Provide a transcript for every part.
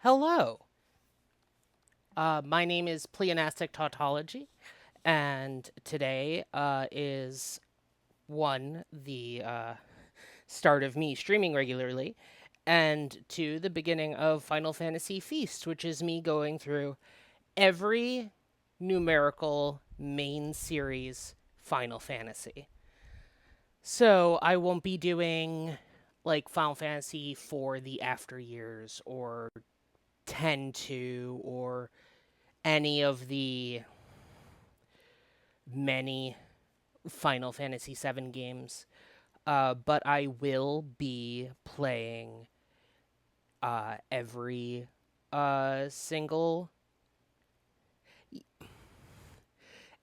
Hello. My name is Pleonastic Tautology, and today is the start of me streaming regularly, and two, the beginning of Final Fantasy Feast, which is me going through every numerical main series Final Fantasy. So I won't be doing like Final Fantasy for the after years or 10-2 or any of the many Final Fantasy VII games, but I will be playing every single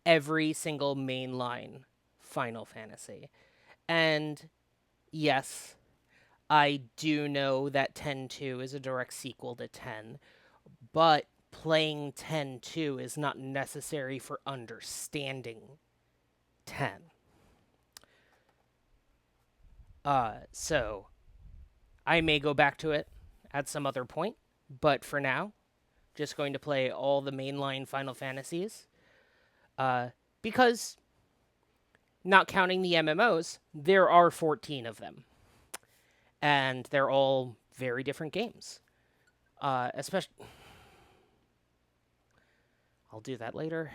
every single mainline Final Fantasy. And yes, I do know that 10-2 is a direct sequel to 10, but playing 10-2 is not necessary for understanding 10. So I may go back to it at some other point, but for now, just going to play all the mainline Final Fantasies. Because, not counting the MMOs, there are 14 of them. And they're all very different games. Especially. I'll do that later.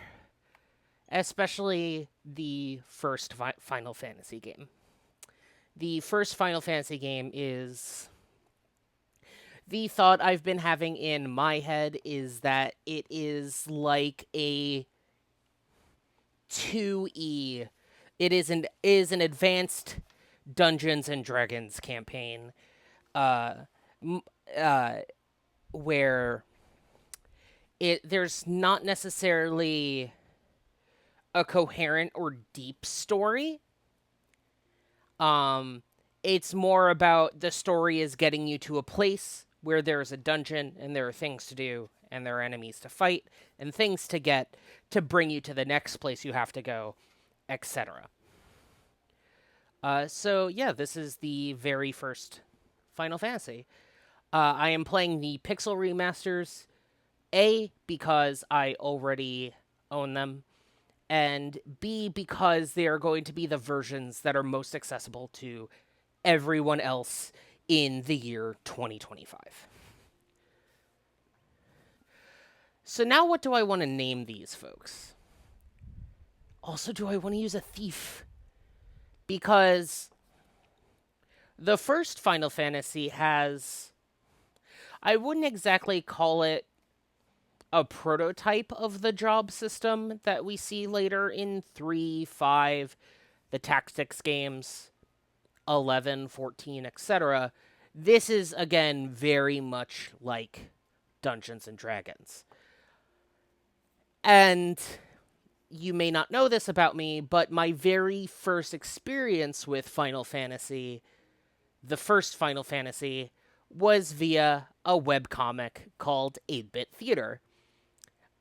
Especially the first Final Fantasy game. The first Final Fantasy game is the thought I've been having in my head is that it is like a 2E. It is an advanced Dungeons and Dragons campaign, uh, m- uh, where there's not necessarily a coherent or deep story. Um, it's more about the story is getting you to a place where there's a dungeon and there are things to do and there are enemies to fight and things to get to bring you to the next place you have to go, etc. So yeah, this is the very first Final Fantasy. I am playing the Pixel remasters, A, because I already own them, and B, because they are going to be the versions that are most accessible to everyone else in the year 2025. So now what do I want to name these folks? Also, do I want to use a thief? Because the first Final Fantasy has. I wouldn't exactly call it a prototype of the job system that we see later in 3, 5, the tactics games, 11, 14, etc. This is, again, very much like Dungeons and Dragons. And you may not know this about me, but my very first experience with Final Fantasy, the first Final Fantasy, was via a webcomic called 8-Bit Theater.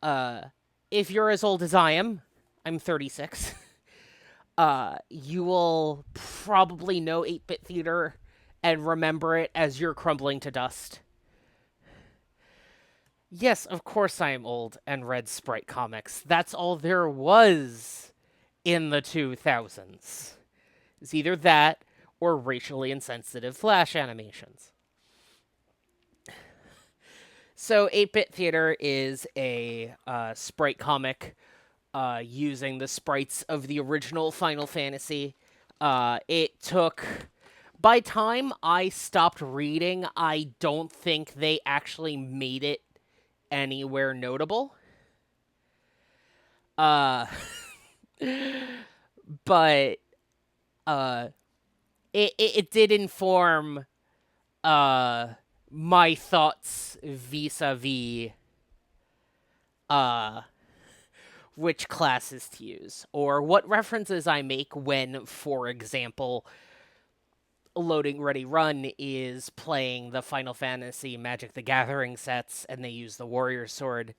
Uh, if you're as old as I am, I'm 36. You will probably know 8-Bit Theater and remember it as you're crumbling to dust. Yes, of course I am old and read Sprite comics. That's all there was in the 2000s. It's either that or racially insensitive Flash animations. So 8-Bit Theater is a Sprite comic using the sprites of the original Final Fantasy. It took. By time I stopped reading, I don't think they actually made it anywhere notable. Uh, but uh, it did inform uh my thoughts vis-a-vis uh which classes to use or what references I make when, for example, Loading Ready Run is playing the Final Fantasy Magic the Gathering sets and they use the warrior sword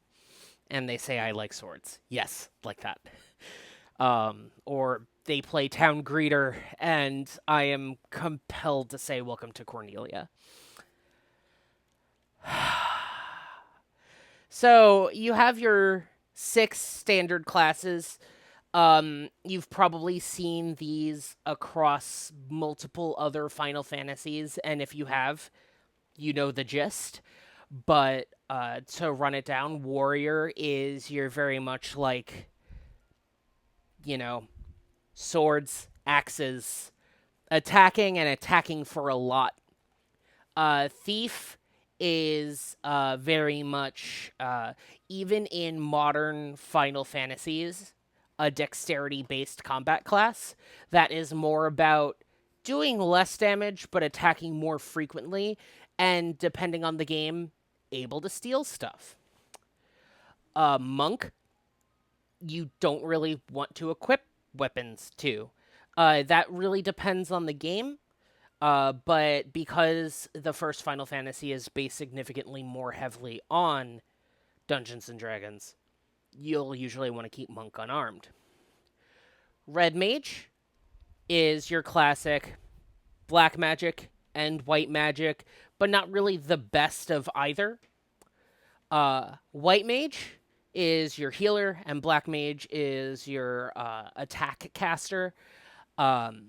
and they say I like swords. Yes, like that. Or they play Town Greeter and I am compelled to say welcome to Cornelia. So you have your six standard classes. You've probably seen these across multiple other Final Fantasies, and if you have, you know the gist. But to run it down, Warrior is you're very much like, you know, swords, axes, attacking and attacking for a lot. Thief is very much, even in modern Final Fantasies, a dexterity based combat class that is more about doing less damage but attacking more frequently and, depending on the game, able to steal stuff. Monk, you don't really want to equip weapons to. That really depends on the game. But because the first Final Fantasy is based significantly more heavily on Dungeons and Dragons, you'll usually want to keep Monk unarmed. Red Mage is your classic black magic and white magic, but not really the best of either. White Mage is your healer, and Black Mage is your attack caster. Um,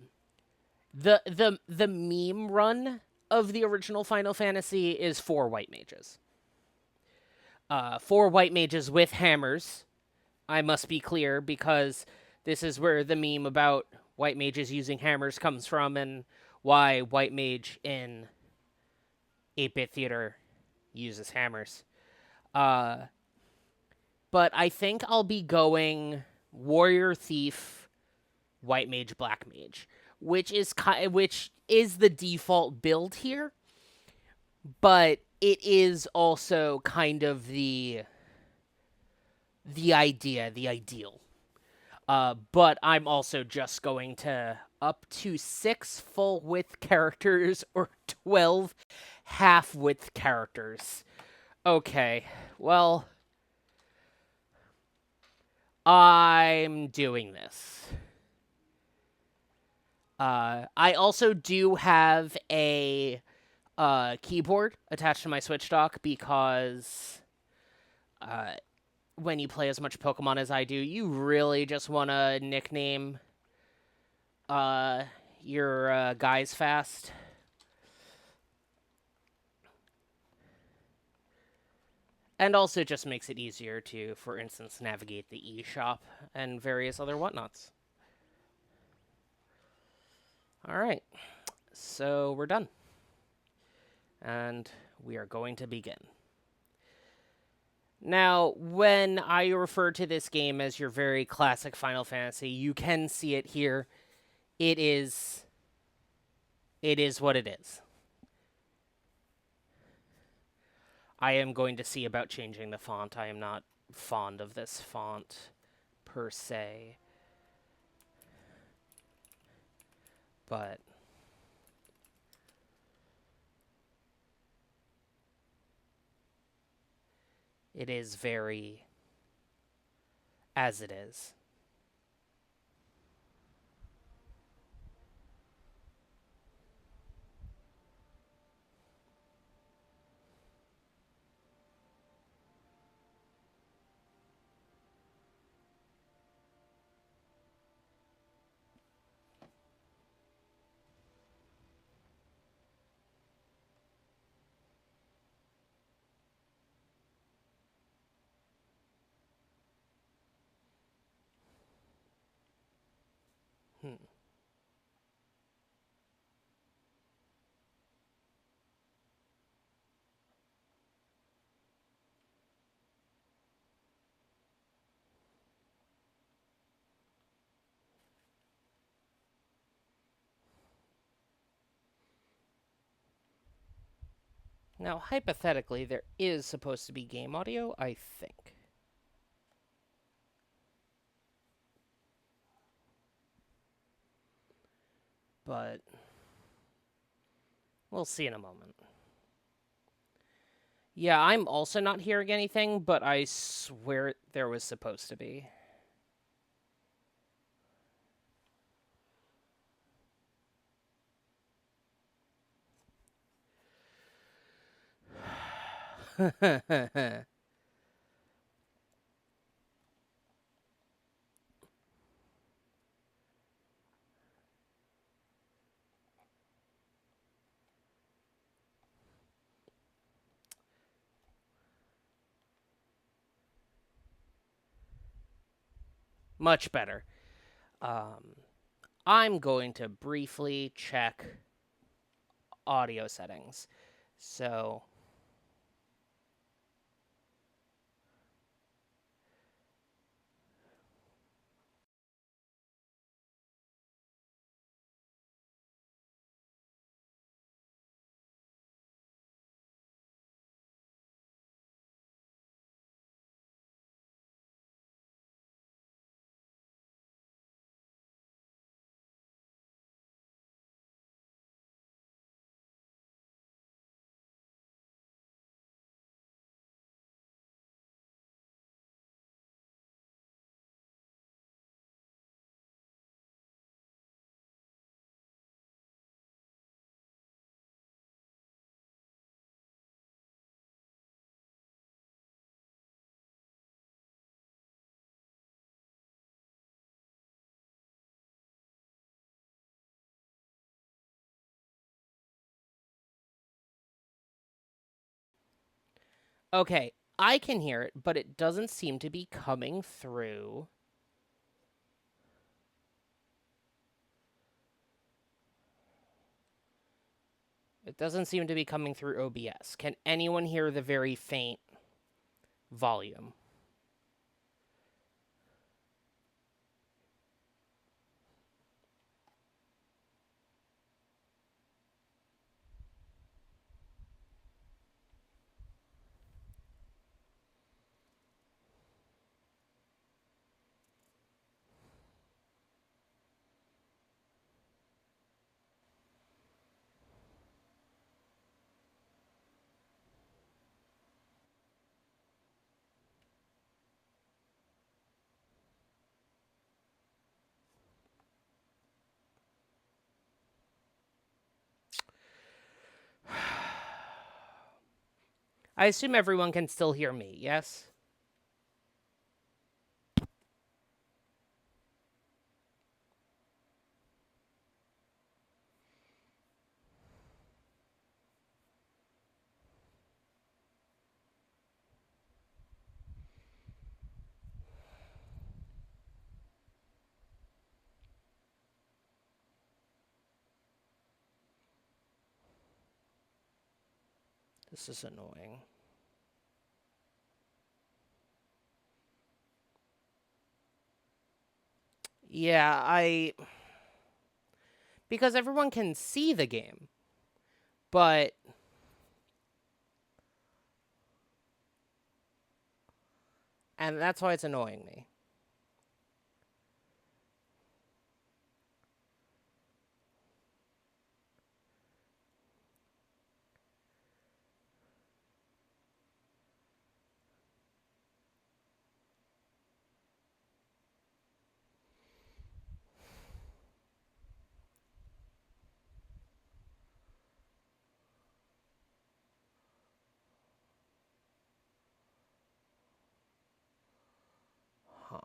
the meme run of the original Final Fantasy is four white mages. Four white mages with hammers. I must be clear because this is where the meme about white mages using hammers comes from, and why white mage in 8-bit theater uses hammers. Uh, but I think I'll be going warrior thief, white mage, black mage, which is the default build here, but it is also kind of the ideal. But I'm also just going to up to 6 full width characters or 12 half width characters. Okay, well, I'm doing this. I also do have a keyboard attached to my Switch dock because uh, when you play as much Pokemon as I do, you really just want to nickname uh, your guys fast. And also just makes it easier to, for instance, navigate the eShop and various other whatnots. All right, so we're done. And we are going to begin. Now, when I refer to this game as your very classic Final Fantasy, you can see it here. It is what it is. I am going to see about changing the font. I am not fond of this font per se, but it is very as it is. Hmm. Now, hypothetically, there is supposed to be game audio, I think. But we'll see in a moment. Yeah, I'm also not hearing anything, but I swear there was supposed to be. Much better. Um, I'm going to briefly check audio settings. So, okay, I can hear it, but it doesn't seem to be coming through. It doesn't seem to be coming through OBS. Can anyone hear the very faint volume? I assume everyone can still hear me, yes? This is annoying. Yeah, because everyone can see the game, but and that's why it's annoying me. Huh.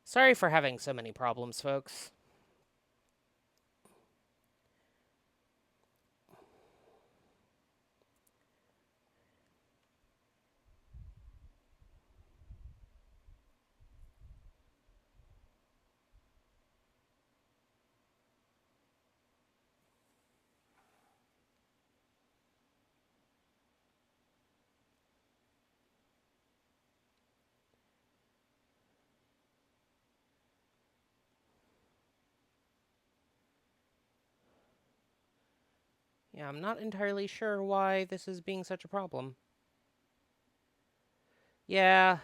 Sorry for having so many problems, folks. Yeah, I'm not entirely sure why this is being such a problem. Yeah,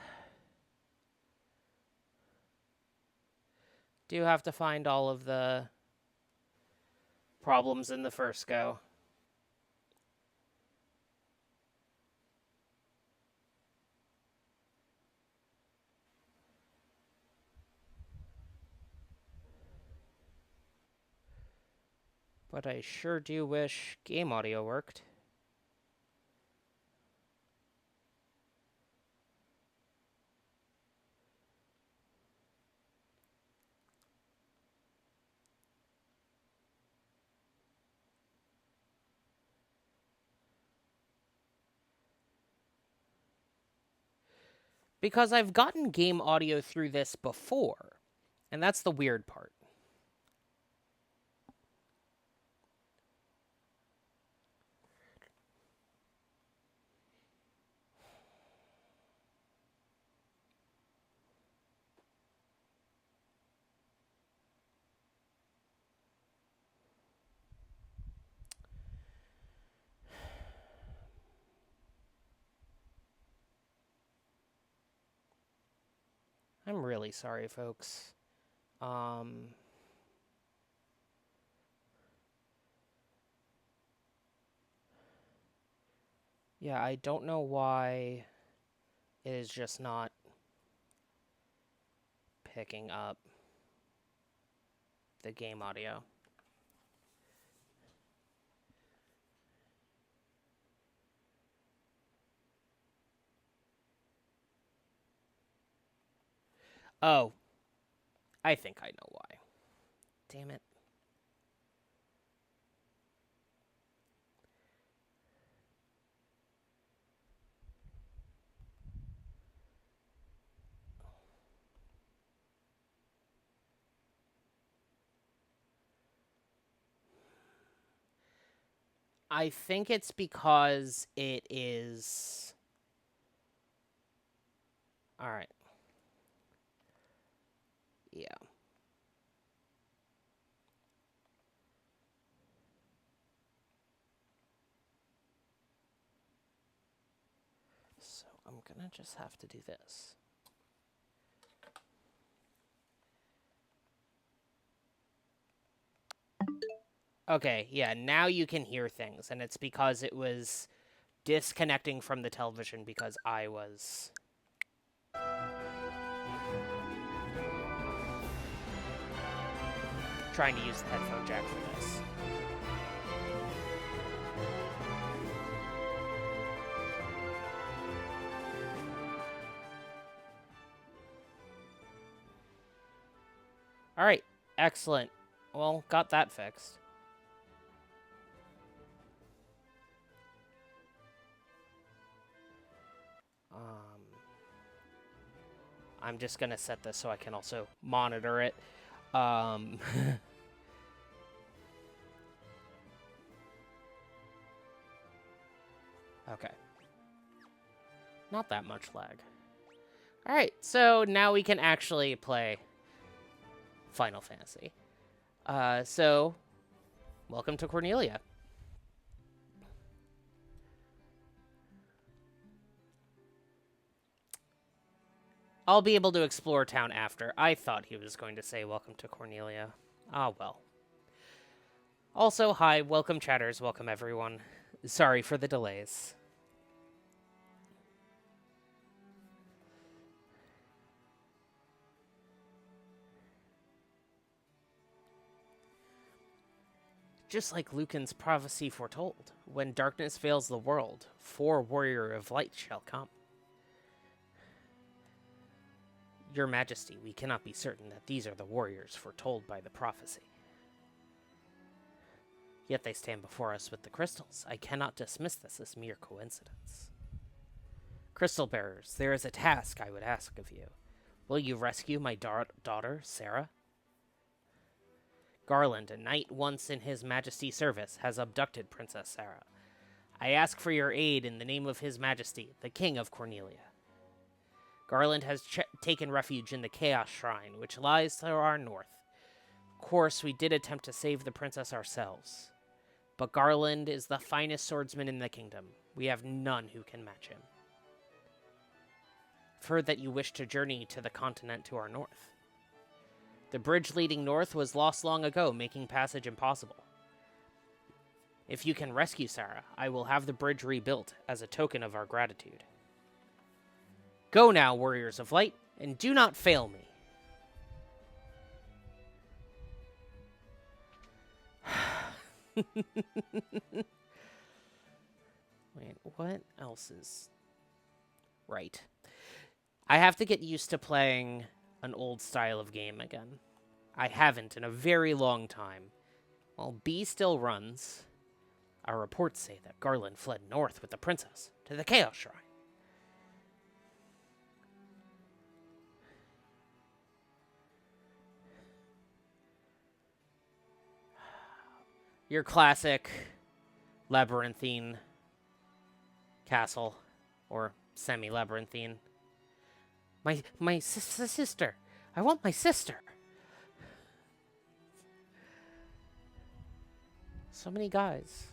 do have to find all of the problems in the first go. But I sure do wish game audio worked. Because I've gotten game audio through this before, and that's the weird part. I'm really sorry, folks. Yeah, I don't know why it is just not picking up the game audio. Oh, I think I know why. Damn it. I think it's because it is... Alright. Yeah. So I'm gonna just have to do this. Okay, yeah, now you can hear things, and it's because it was disconnecting from the television because I was... trying to use the headphone jack for this. Alright, excellent. Well, got that fixed. I'm just gonna set this so I can also monitor it. Okay. Not that much lag. Alright, so now we can actually play Final Fantasy. So, welcome to Cornelia. I'll be able to explore town after. I thought he was going to say welcome to Cornelia. Ah, well. Also, hi, welcome chatters, welcome everyone. Sorry for the delays. Just like Lucan's prophecy foretold, when darkness veils the world, 4 warrior of light shall come. Your Majesty, we cannot be certain that these are the warriors foretold by the prophecy. Yet they stand before us with the crystals. I cannot dismiss this as mere coincidence. Crystal bearers, there is a task I would ask of you. Will you rescue my daughter, Sarah? Garland, a knight once in His Majesty's service, has abducted Princess Sarah. I ask for your aid in the name of His Majesty, the King of Cornelia. Garland has taken refuge in the Chaos Shrine, which lies to our north. Of course, we did attempt to save the princess ourselves. But Garland is the finest swordsman in the kingdom. We have none who can match him. I've heard that you wish to journey to the continent to our north. The bridge leading north was lost long ago, making passage impossible. If you can rescue Sarah, I will have the bridge rebuilt as a token of our gratitude. Go now, warriors of light, and do not fail me. Wait, what else is right? I have to get used to playing an old style of game again. I haven't in a very long time. While B still runs, our reports say that Garland fled north with the princess to the Chaos Shrine. Your classic labyrinthine castle, or semi-labyrinthine. My sister. I want my sister. So many guys.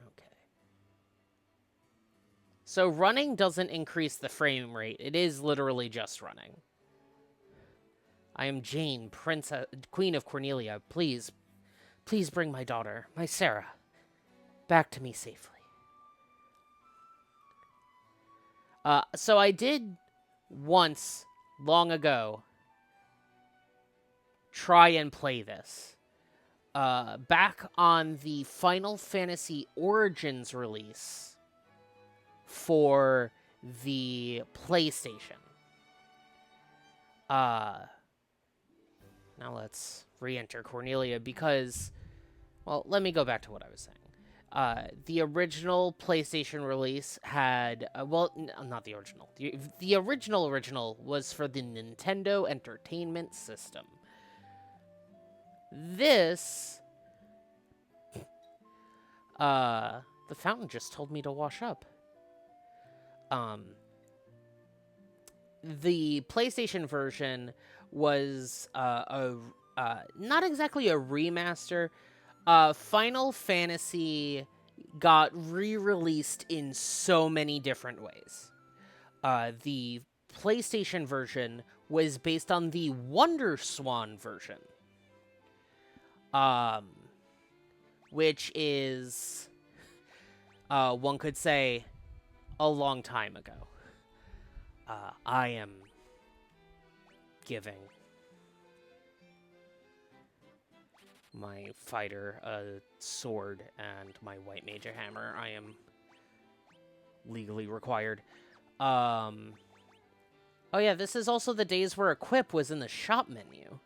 Okay. So running doesn't increase the frame rate. It is literally just running. I am Jane, Princess, Queen of Cornelia. Please bring my daughter, my Sarah, back to me safely. So I did once, long ago, try and play this. Back on the Final Fantasy Origins release for the PlayStation. Now let's re-enter Cornelia because, well, let me go back to what I was saying. The original PlayStation release had, not the original. The original was for the Nintendo Entertainment System. This, the fountain just told me to wash up. The PlayStation version was not exactly a remaster. Final Fantasy got re-released in so many different ways. The PlayStation version was based on the Wonder Swan version, which is, one could say, a long time ago. I am giving my fighter a sword and my white mage a hammer. I am legally required. Oh yeah, this is also the days where equip was in the shop menu.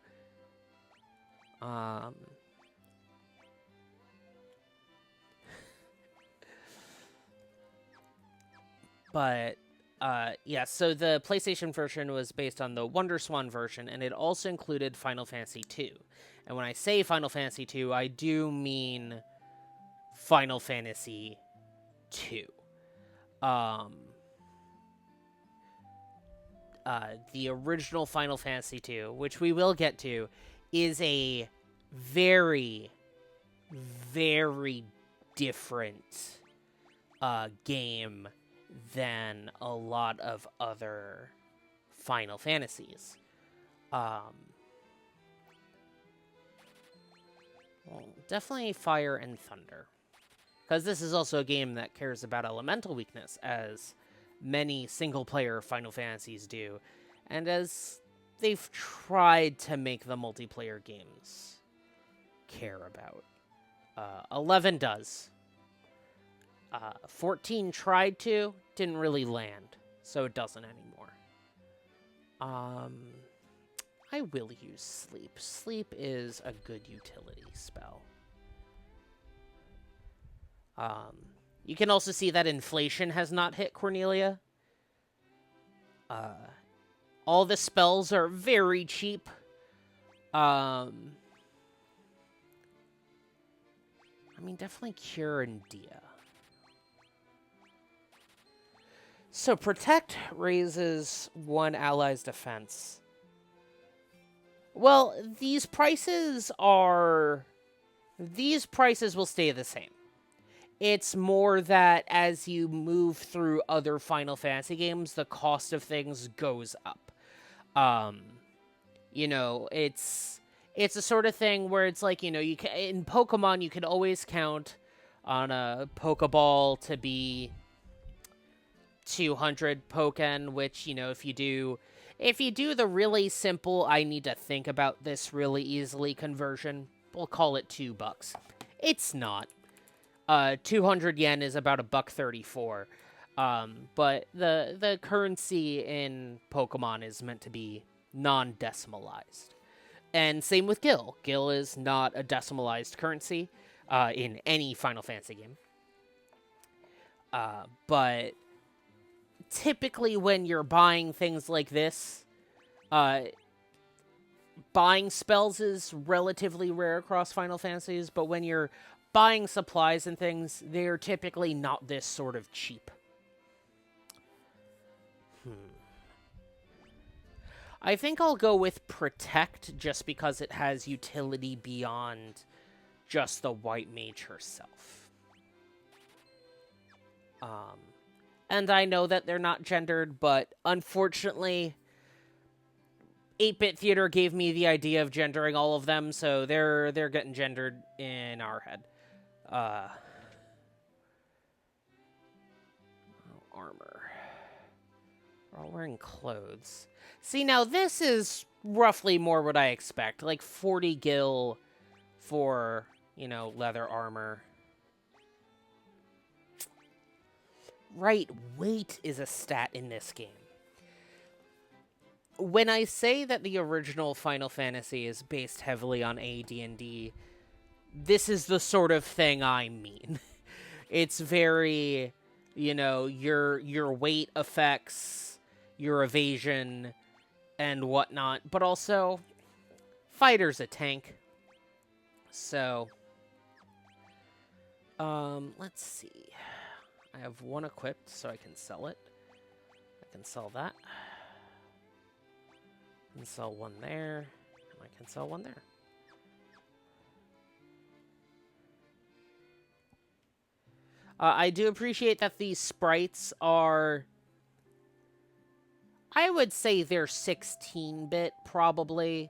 But yeah, so the PlayStation version was based on the Wonder Swan version, and it also included Final Fantasy II. And when I say Final Fantasy II, I do mean Final Fantasy II. The original Final Fantasy II, which we will get to, is a very, very different game than a lot of other Final Fantasies. Well, definitely Fire and Thunder. Because this is also a game that cares about elemental weakness, as many single-player Final Fantasies do, and as they've tried to make the multiplayer games care about. 11 does. 14 tried to, didn't really land, so it doesn't anymore. I will use Sleep. Sleep is a good utility spell. You can also see that inflation has not hit Cornelia. All the spells are very cheap. I mean, definitely Cure and Dia. So Protect raises one ally's defense. Well, these prices will stay the same. It's more that as you move through other Final Fantasy games, the cost of things goes up. It's a sort of thing where it's like, you can, in Pokemon, you can always count on a Pokeball 200 Pokken, which, you know, if you do the really simple, I need to think about this really easily conversion, we'll call it $2. It's not. 200 yen is about $1.34. But the currency in Pokemon is meant to be non-decimalized. And same with Gil. Gil is not a decimalized currency in any Final Fantasy game. But typically when you're buying things like this, buying spells is relatively rare across Final Fantasies, but when you're buying supplies and things, they're typically not this sort of cheap. I think I'll go with Protect just because it has utility beyond just the White Mage herself. And I know that they're not gendered, but unfortunately, 8-Bit Theater gave me the idea of gendering all of them, so they're getting gendered in our head. Armor. We're all wearing clothes. See, now this is roughly more what I expect. Like 40 gil for, you know, leather armor. Right, weight is a stat in this game. When I say that the original Final Fantasy is based heavily on AD&D, this is the sort of thing I mean. It's very, you know, your weight affects your evasion and whatnot, but also fighter's a tank. So, let's see. I have one equipped, so I can sell it. I can sell that. I can sell one there. I can sell one there. I do appreciate that these sprites are... I would say they're 16-bit, probably.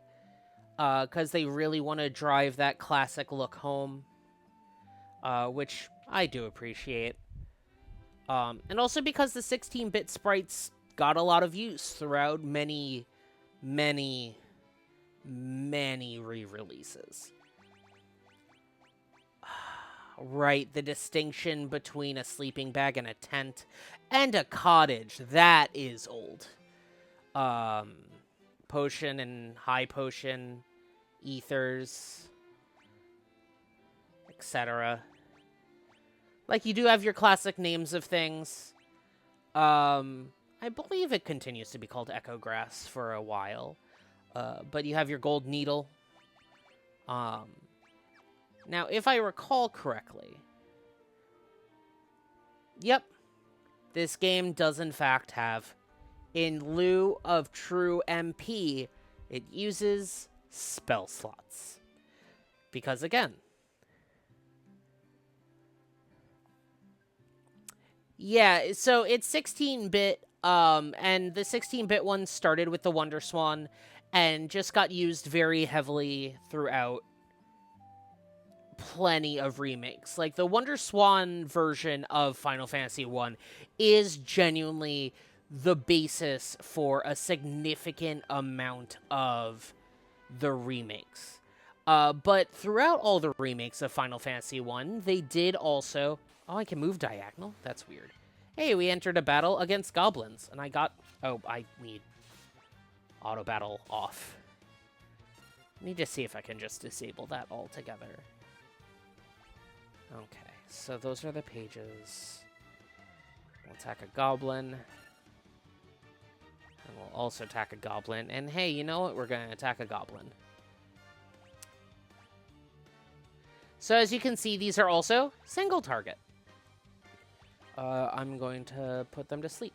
Because they really want to drive that classic look home. Which I do appreciate. And also because the 16-bit sprites got a lot of use throughout many re-releases. Right, the distinction between a sleeping bag and a tent and a cottage, that is old. Potion and high potion, ethers, etc. Like, you do have your classic names of things. I believe it continues to be called Echo Grass for a while. But you have your gold needle. Now, if I recall correctly... Yep. This game does in fact have, in lieu of true MP, it uses spell slots. Because again... Yeah, so it's 16-bit, and the 16-bit one started with the Wonder Swan, and just got used very heavily throughout plenty of remakes. Like, the Wonder Swan version of Final Fantasy 1 is genuinely the basis for a significant amount of the remakes. But throughout all the remakes of Final Fantasy 1, they did also... Oh, I can move diagonal? That's weird. Hey, we entered a battle against goblins, and I got... Oh, I need auto battle off. I need to see if I can just disable that altogether. Okay, so those are the pages. We'll attack a goblin. And we'll also attack a goblin. And hey, you know what? We're going to attack a goblin. So as you can see, these are also single target. I'm going to put them to sleep.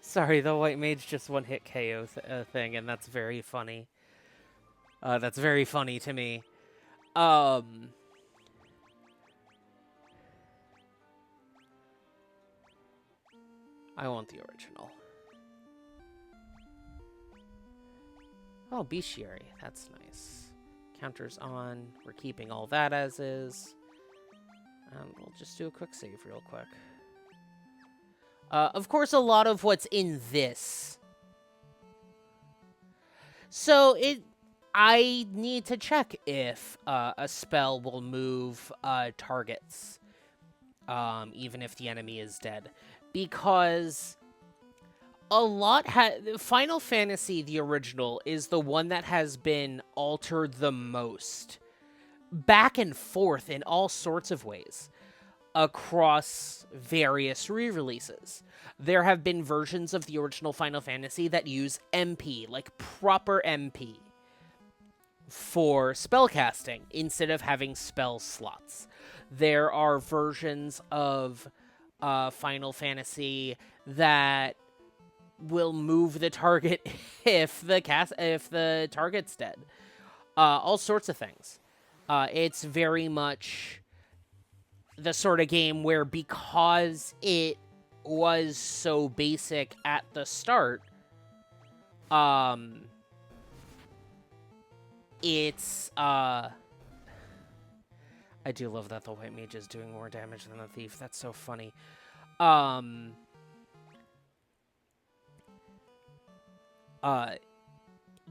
Sorry, the white mage just one-hit KO thing, and that's very funny. That's very funny to me. I want the original. Oh, bestiary. That's nice. Counter's on. We're keeping all that as is. We'll just do a quick save real quick. Of course, a lot of what's in this. So I need to check if a spell will move targets, even if the enemy is dead, because a lot Final Fantasy the original is the one that has been altered the most, back and forth in all sorts of ways across various re-releases. There have been versions of the original Final Fantasy that use MP, like proper MP, for spellcasting instead of having spell slots. There are versions of Final Fantasy that will move the target if the target's dead. All sorts of things. It's very much the sort of game where, because it was so basic at the start, it's I do love that the white mage is doing more damage than the thief. That's so funny.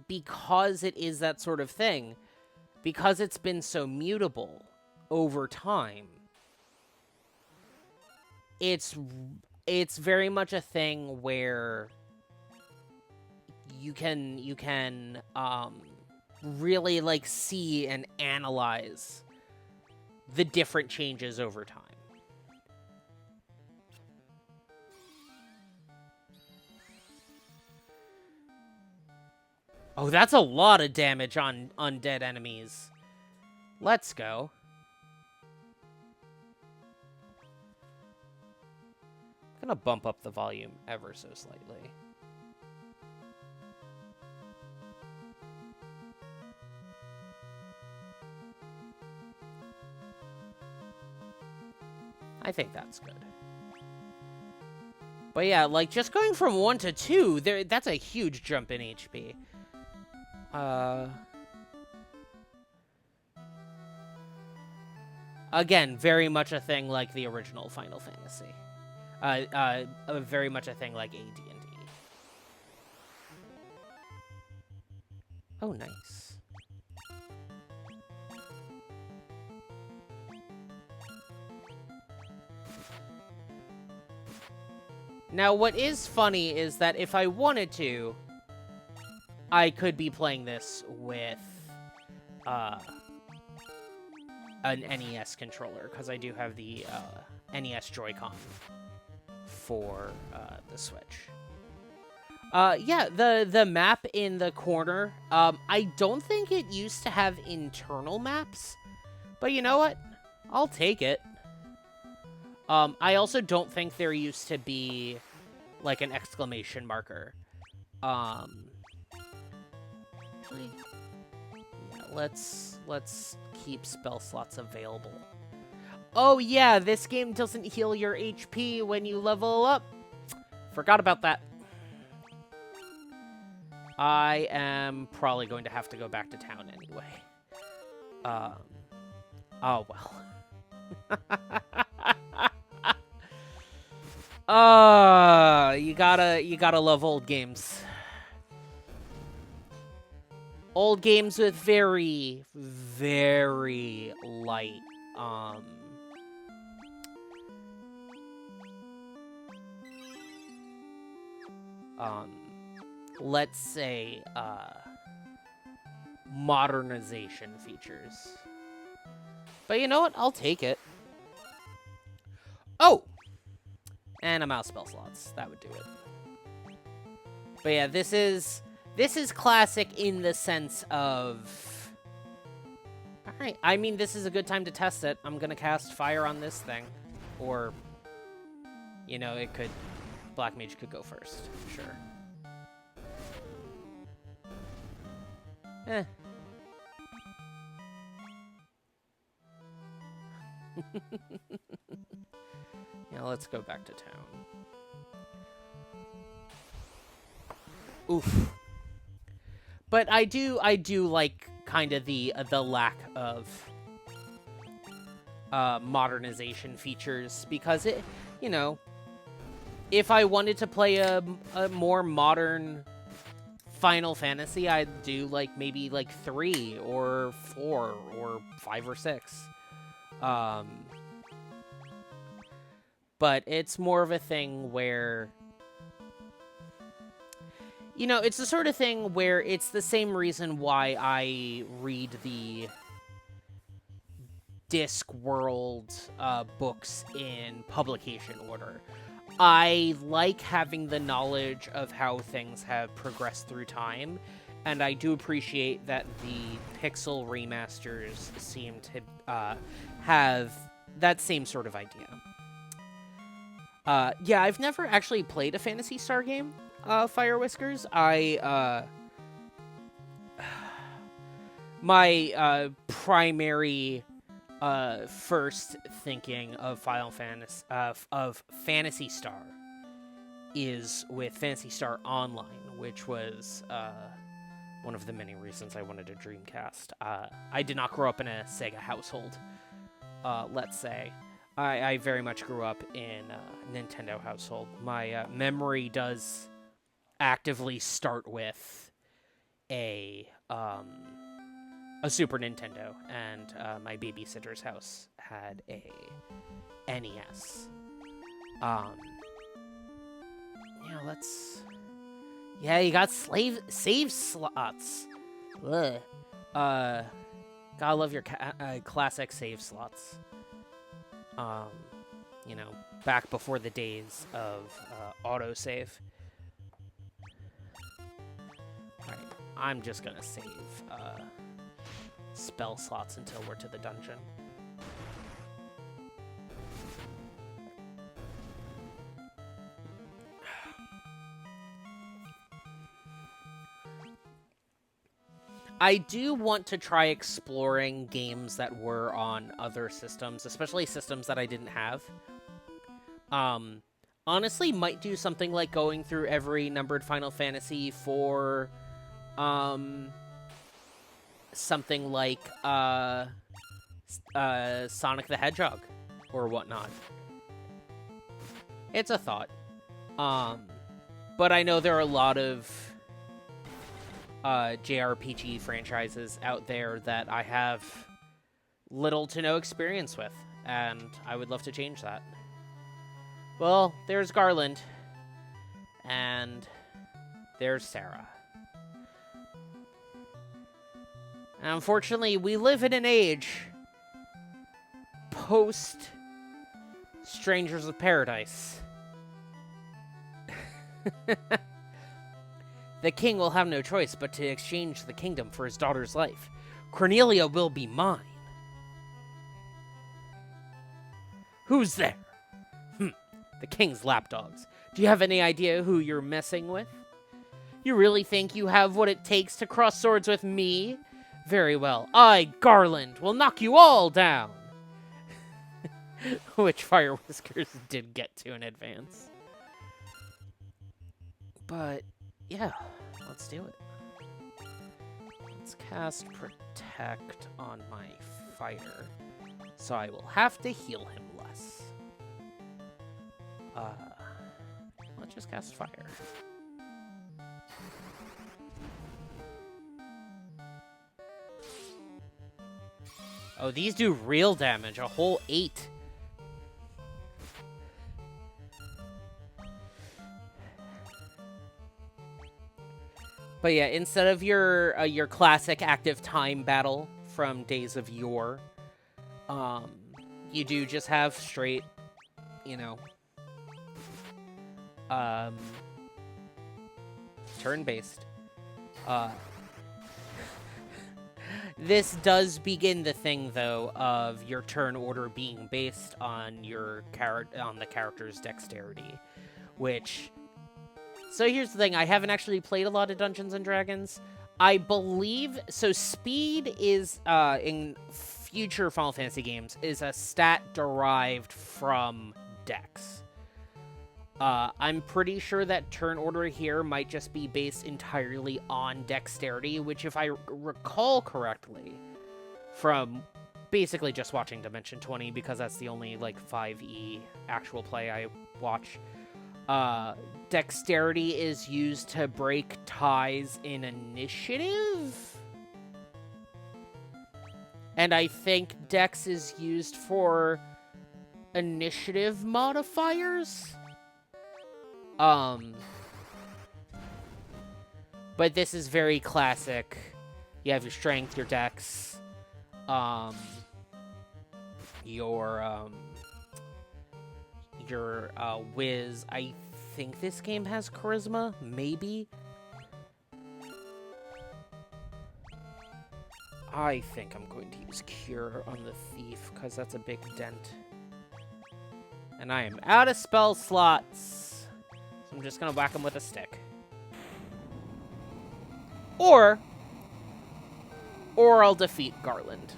Because it is that sort of thing, because it's been so mutable over time, it's very much a thing where you can really like see and analyze the different changes over time. Oh, that's a lot of damage on undead enemies. Let's go. I'm gonna bump up the volume ever so slightly. I think that's good. But yeah, like, just going from 1 to 2, that's a huge jump in HP. Again, very much a thing like the original Final Fantasy. Very much a thing like AD&D. Oh, nice. Now, what is funny is that if I wanted to, I could be playing this with an NES controller, because I do have the NES Joy-Con for the Switch. Yeah, the map in the corner, I don't think it used to have internal maps, but you know what? I'll take it. I also don't think there used to be, like, an exclamation marker. Actually, yeah, let's keep spell slots available. Oh yeah, this game doesn't heal your HP when you level up. Forgot about that. I am probably going to have to go back to town anyway. Oh well. You gotta love old games. Old games with very, very light, let's say, modernization features. But you know what? I'll take it. Oh! And I'm out of spell slots. That would do it. But yeah, this is classic in the sense of... Alright, I mean, this is a good time to test it. I'm gonna cast fire on this thing. Or, you know, it could... Black Mage could go first. Sure. Eh. Yeah, let's go back to town. Oof. But I do like kind of the lack of modernization features, because it, you know, if I wanted to play a more modern Final Fantasy, I'd do like maybe like 3 or 4 or 5 or 6. But it's more of a thing where, you know, it's the sort of thing where it's the same reason why I read the Discworld books in publication order. I like having the knowledge of how things have progressed through time, and I do appreciate that the Pixel remasters seem to have that same sort of idea. Yeah, I've never actually played a Phantasy Star game, Fire Whiskers. My primary first thinking of Final Fantasy of Phantasy Star is with Phantasy Star Online, which was one of the many reasons I wanted a Dreamcast. I did not grow up in a Sega household, let's say. I very much grew up in a Nintendo household. My memory does actively start with a Super Nintendo, and my babysitter's house had a NES. Yeah, you got save slots. Ugh. Gotta love your classic save slots. You know, back before the days of autosave. Alright, I'm just gonna save spell slots until we're to the dungeon. I do want to try exploring games that were on other systems, especially systems that I didn't have. Honestly, might do something like going through every numbered Final Fantasy for, something like, Sonic the Hedgehog or whatnot. It's a thought. But I know there are a lot of JRPG franchises out there that I have little to no experience with, and I would love to change that. Well, there's Garland, and there's Sarah. And unfortunately, we live in an age post Strangers of Paradise. The king will have no choice but to exchange the kingdom for his daughter's life. Cornelia will be mine. Who's there? The king's lapdogs. Do you have any idea who you're messing with? You really think you have what it takes to cross swords with me? Very well. I, Garland, will knock you all down. Which Fire Whiskers did get to in advance. But yeah, let's do it. Let's cast Protect on my fighter, so I will have to heal him less. Let's just cast Fire. Oh, these do real damage, a whole 8. But yeah, instead of your classic active time battle from days of yore, you do just have straight, you know, turn-based. This does begin the thing, though, of your turn order being based on the character's dexterity, which. So here's the thing, I haven't actually played a lot of Dungeons & Dragons. I believe, so speed is, in future Final Fantasy games, is a stat derived from dex. I'm pretty sure that turn order here might just be based entirely on dexterity, which, if I recall correctly, from basically just watching Dimension 20, because that's the only, like, 5e actual play I watch, dexterity is used to break ties in initiative? And I think dex is used for initiative modifiers? But this is very classic. You have your strength, your dex, your whiz. I think this game has charisma, maybe. I think I'm going to use Cure on the Thief, because that's a big dent. And I am out of spell slots. So I'm just going to whack him with a stick. Or I'll defeat Garland.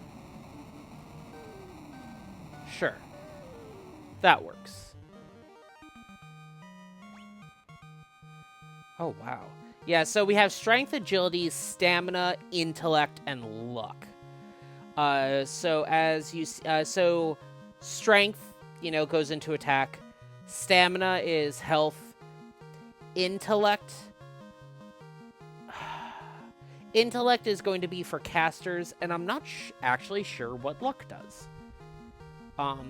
Sure. That works. Oh, wow. Yeah, so we have strength, agility, stamina, intellect, and luck. So as you so strength, you know, goes into attack. Stamina is health. Intellect is going to be for casters, and I'm not actually sure what luck does.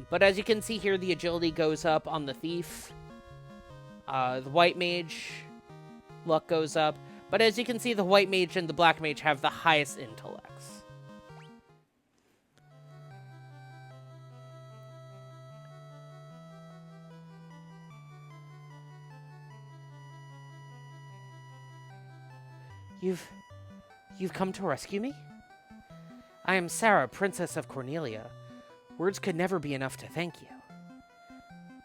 But as you can see here, the agility goes up on the thief. The white mage luck goes up. But as you can see, the white mage and the black mage have the highest intellects. You've come to rescue me? I am Sarah, Princess of Cornelia. Words could never be enough to thank you.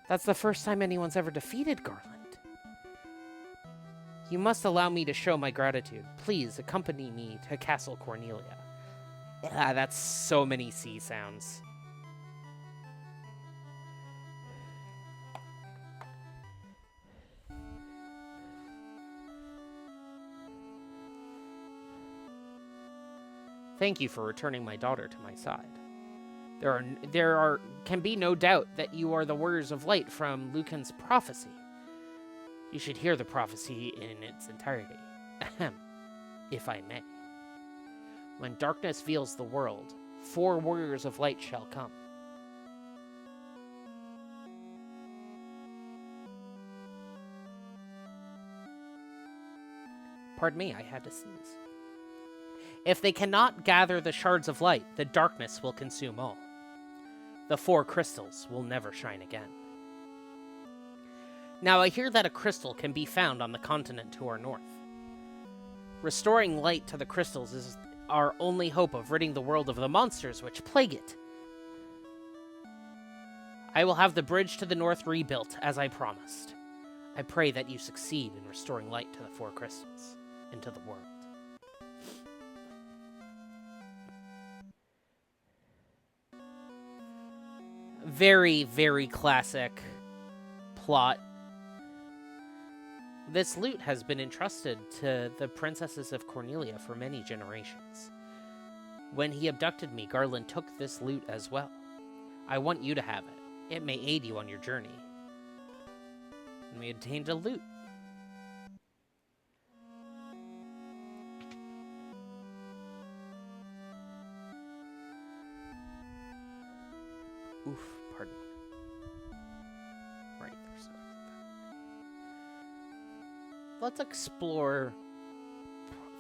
That's the first time anyone's ever defeated Garland. You must allow me to show my gratitude. Please accompany me to Castle Cornelia. Ah, that's so many C sounds. Thank you for returning my daughter to my side. There can be no doubt that you are the warriors of light from Lucan's prophecy. You should hear the prophecy in its entirety. Ahem, if I may. When darkness veils the world, 4 warriors of light shall come. Pardon me, I had to sneeze. If they cannot gather the shards of light, the darkness will consume all. The 4 crystals will never shine again. Now I hear that a crystal can be found on the continent to our north. Restoring light to the crystals is our only hope of ridding the world of the monsters which plague it. I will have the bridge to the north rebuilt, as I promised. I pray that you succeed in restoring light to the 4 crystals, and to the world. Very, very classic plot. This loot has been entrusted to the princesses of Cornelia for many generations. When he abducted me, Garland took this loot as well. I want you to have it. It may aid you on your journey. And we obtained a loot. Oof, pardon. Right there, so let's explore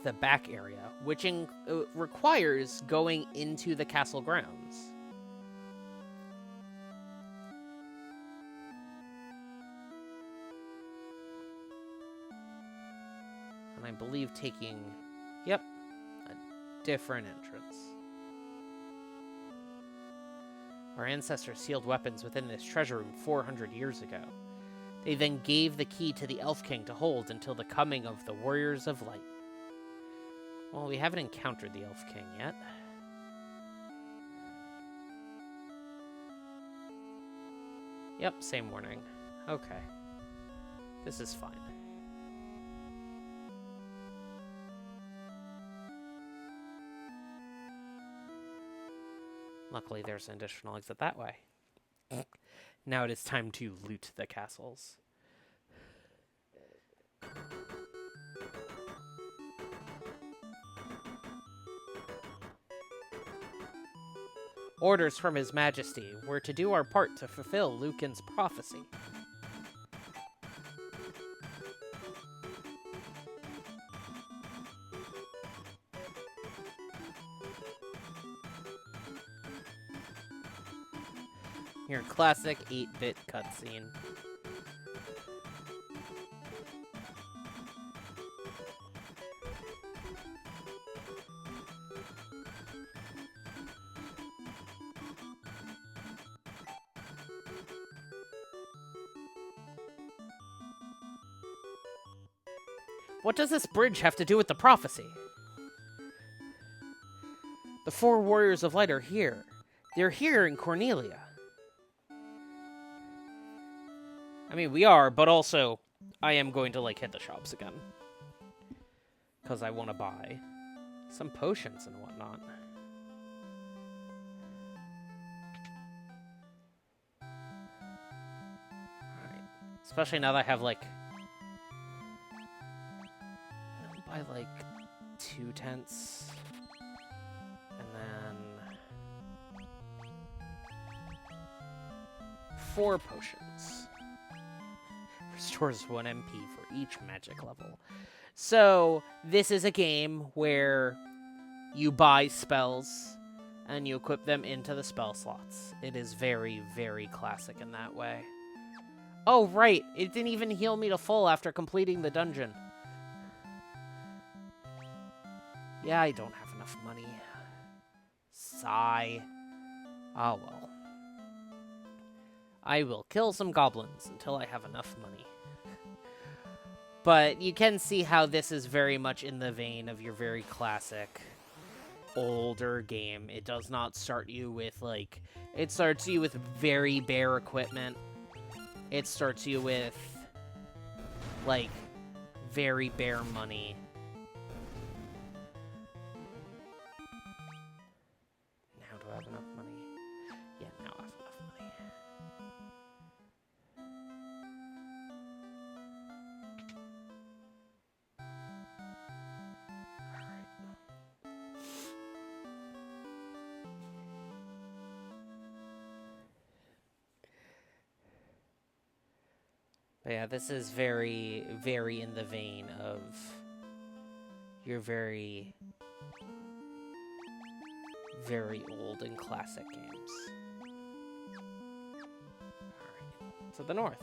the back area, which requires going into the castle grounds. And I believe taking, yep, a different entrance. Our ancestors sealed weapons within this treasure room 400 years ago. They then gave the key to the Elf King to hold until the coming of the Warriors of Light. Well, we haven't encountered the Elf King yet. Yep, same warning. Okay. This is fine. Luckily, there's an additional exit that way. Now it is time to loot the castles. Orders from His Majesty. We're to do our part to fulfill Lucan's prophecy. Your classic 8-bit cutscene. What does this bridge have to do with the prophecy? The 4 warriors of light are here. They're here in Cornelia. I mean, we are, but also, I am going to, like, hit the shops again. Because I want to buy some potions and whatnot. Alright. Especially now that I have, like... I'll buy, like, 2 tents. And then... 4 potions. Restores 1 MP for each magic level. So, this is a game where you buy spells and you equip them into the spell slots. It is very, very classic in that way. Oh, right. It didn't even heal me to full after completing the dungeon. Yeah, I don't have enough money. Sigh. Ah, well. I will kill some goblins until I have enough money. But you can see how this is very much in the vein of your very classic older game. It does not start you with, like... It starts you with very bare equipment. It starts you with, like, very bare money. Now do I have enough money? Yeah, now I have enough money. But yeah, this is very, very in the vein of your very, very old and classic games. Alright, to the north.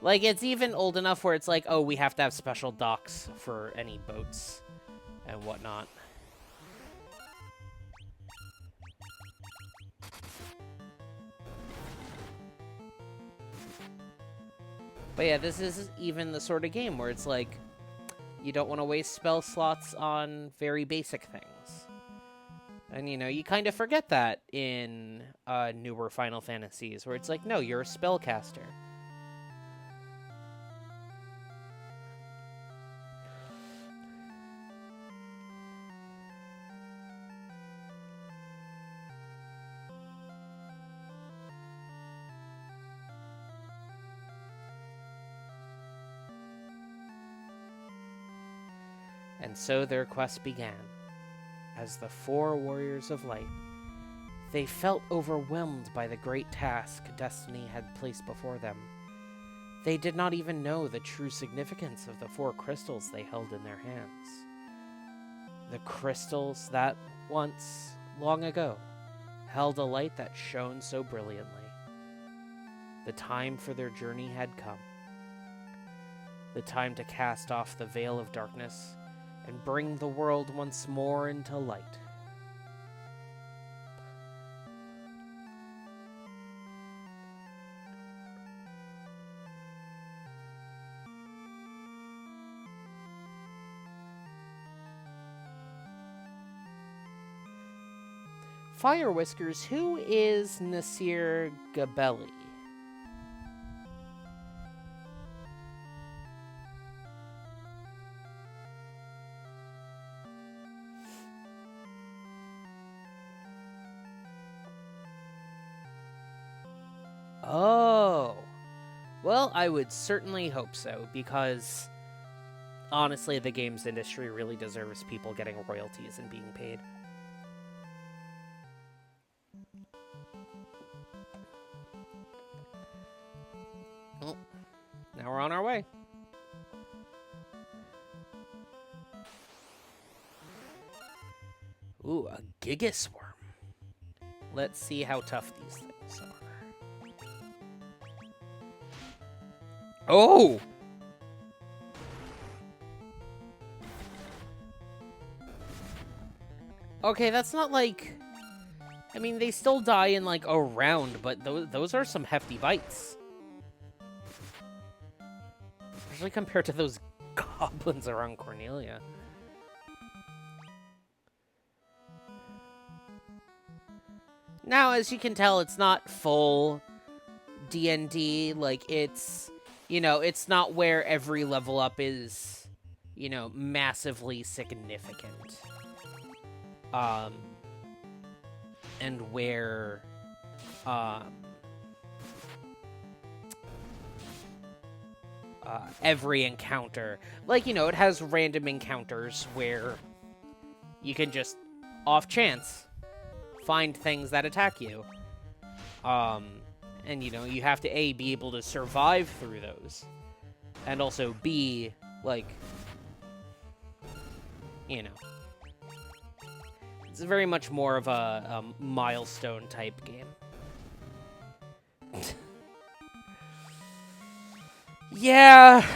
Like, it's even old enough where it's like, oh, we have to have special docks for any boats and whatnot. But yeah, this is even the sort of game where it's like, you don't want to waste spell slots on very basic things. And, you know, you kind of forget that in newer Final Fantasies, where it's like, no, you're a spellcaster. And so their quest began. As the 4 warriors of light, they felt overwhelmed by the great task destiny had placed before them. They did not even know the true significance of the 4 crystals they held in their hands. The crystals that once, long ago, held a light that shone so brilliantly. The time for their journey had come. The time to cast off the veil of darkness and bring the world once more into light. Fire Whiskers, who is Nasir Gabelli? Oh. Well, I would certainly hope so, because honestly, the games industry really deserves people getting royalties and being paid. Well, now we're on our way. Ooh, a Gigaswarm. Let's see how tough these things are. Oh! Okay, that's not like... I mean, they still die in, like, a round, but those are some hefty bites. Especially compared to those goblins around Cornelia. Now, as you can tell, it's not full D&D. Like, it's, it's not where every level up is, massively significant. And where, every encounter, like, it has random encounters where you can just, off chance, find things that attack you. And, you have to, A, be able to survive through those. And also, B, like, it's very much more of a milestone type game. Yeah.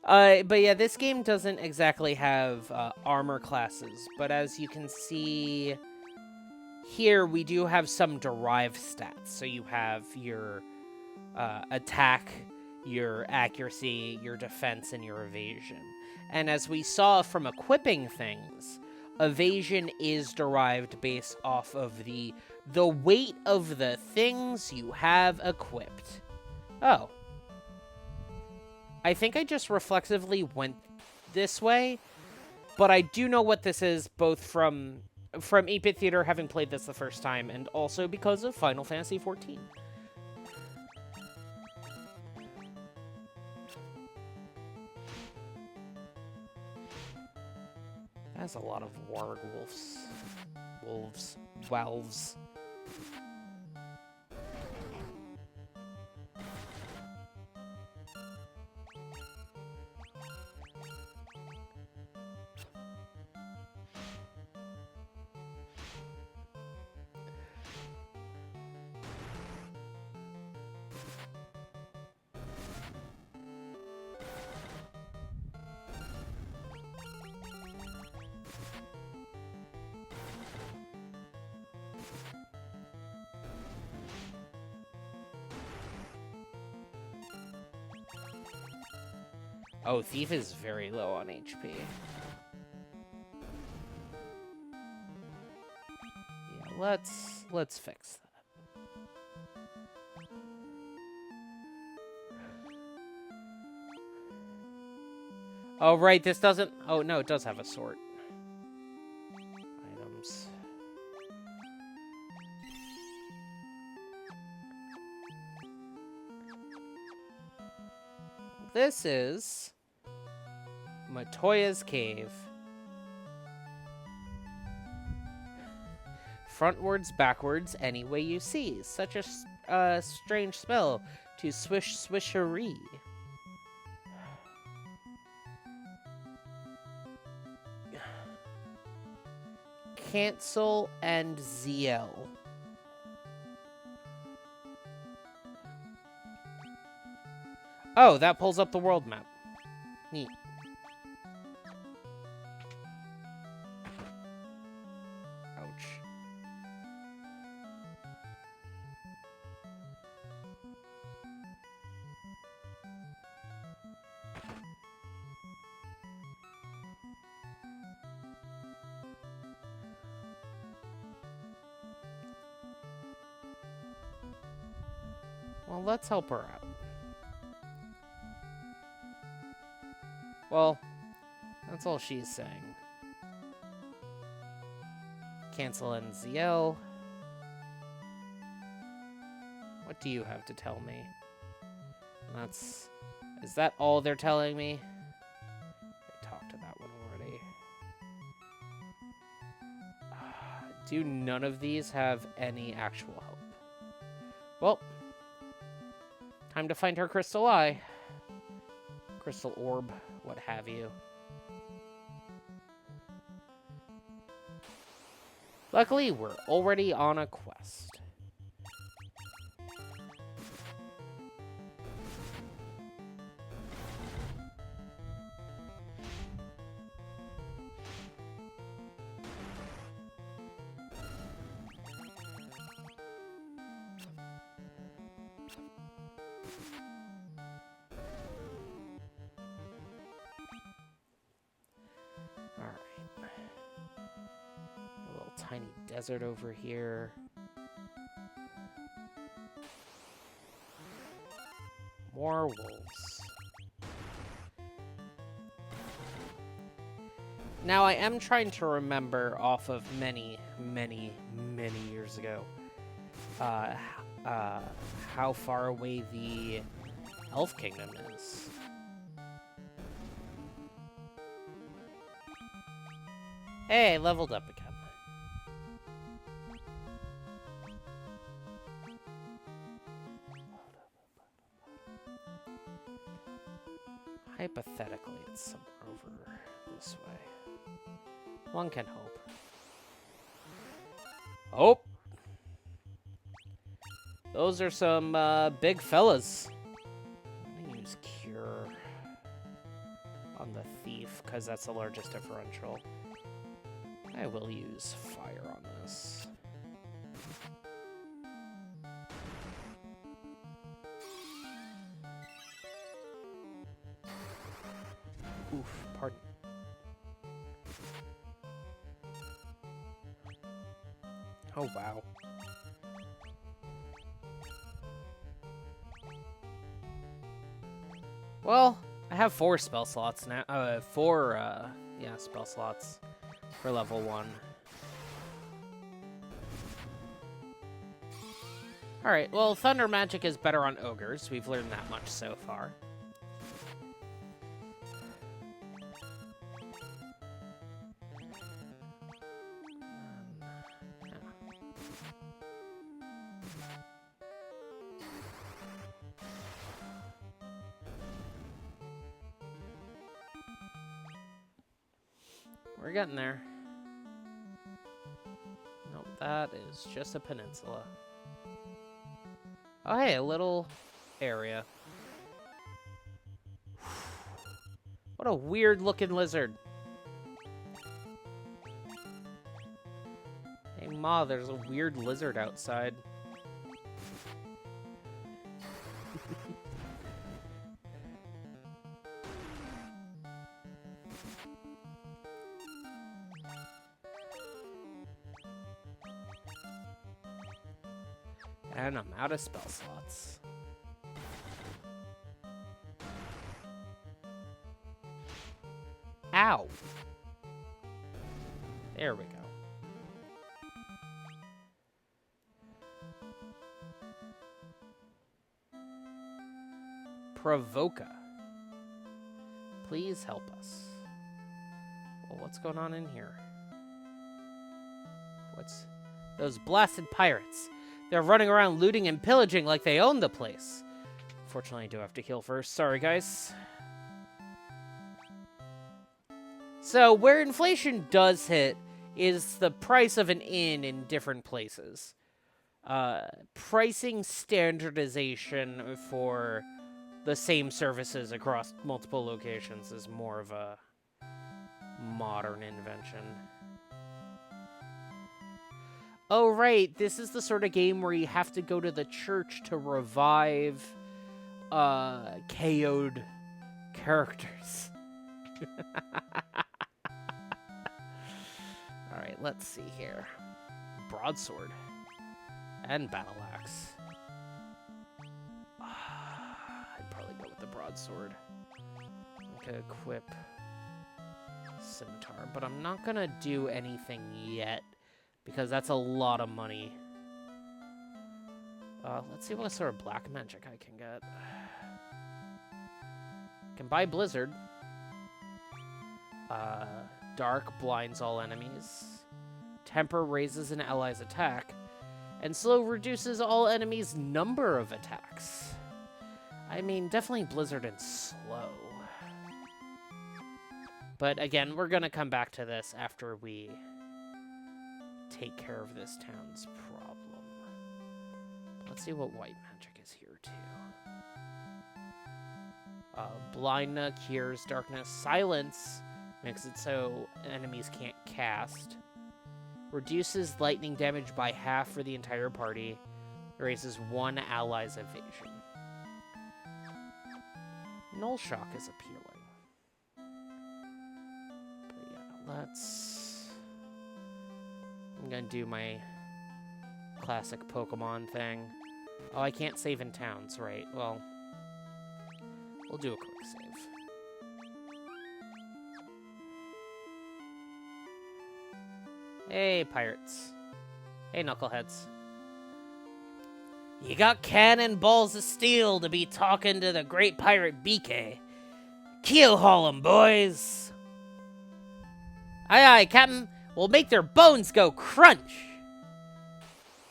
But yeah, this game doesn't exactly have armor classes, but as you can see here, we do have some derived stats. So you have your attack, your accuracy, your defense, and your evasion. And as we saw from equipping things, evasion is derived based off of the weight of the things you have equipped. Oh. I think I just reflexively went this way, but I do know what this is, both from 8-Bit Theater, having played this the first time, and also because of Final Fantasy XIV. That's a lot of wargwolves. Wolves. Oh, Thief is very low on HP. Yeah, let's fix that. Oh, right, this doesn't... Oh, no, it does have a sort. Items. This is Matoya's Cave. Frontwards, backwards, any way you see. Such a strange spell to swish swishery. Cancel and ZL. Oh, that pulls up the world map. Neat. Ouch. Well, let's help her out. Well, that's all she's saying. Cancel NZL. What do you have to tell me? That's... Is that all they're telling me? I talked to that one already. Do none of these have any actual hope? Well, time to find her crystal eye. Crystal orb, what have you. Luckily, we're already on a quest. Tiny desert over here. More wolves. Now, I am trying to remember off of many years ago, how far away the Elf Kingdom is. Hey, I leveled up again. Hypothetically, it's somewhere over this way. One can hope. Oh! Those are some big fellas. I'm gonna use Cure on the Thief, because that's the largest differential. I will use Fire on this. Oof, pardon. Oh, wow. Well, I have 4 spell slots now. 4 spell slots for level 1. Alright, well, Thunder Magic is better on Ogres. We've learned that much so far. We're getting there. Nope, that is just a peninsula. Oh, hey, a little area. What a weird-looking lizard. Hey, Ma, there's a weird lizard outside. And I'm out of spell slots. Ow! There we go. Provoca. Please help us. Well, what's going on in here? What's... Those blasted pirates. They're running around looting and pillaging like they own the place. Fortunately, I do have to heal first. Sorry, guys. So, where inflation does hit is the price of an inn in different places. Pricing standardization for the same services across multiple locations is more of a modern invention. Oh, right. This is the sort of game where you have to go to the church to revive KO'd characters. Alright, let's see here. Broadsword. And battle axe. I'd probably go with the broadsword. I could equip scimitar, but I'm not gonna do anything yet. Because that's a lot of money. Let's see what sort of black magic I can get. Can buy Blizzard. Dark blinds all enemies. Temper raises an ally's attack. And slow reduces all enemies' number of attacks. I mean, definitely Blizzard and slow. But again, we're gonna come back to this after we take care of this town's problem. Let's see what white magic is here, too. Blindness cures darkness. Silence makes it so enemies can't cast. Reduces lightning damage by half for the entire party. Erases one ally's evasion. Null Shock is appealing. But yeah, I'm gonna do my classic Pokemon thing. Oh, I can't save in towns, right? Well, we'll do a quick save. Hey, pirates. Hey, knuckleheads. You got cannonballs of steel to be talking to the great pirate BK. Keel haul 'em, boys. Aye, aye, Captain. We'll make their bones go crunch.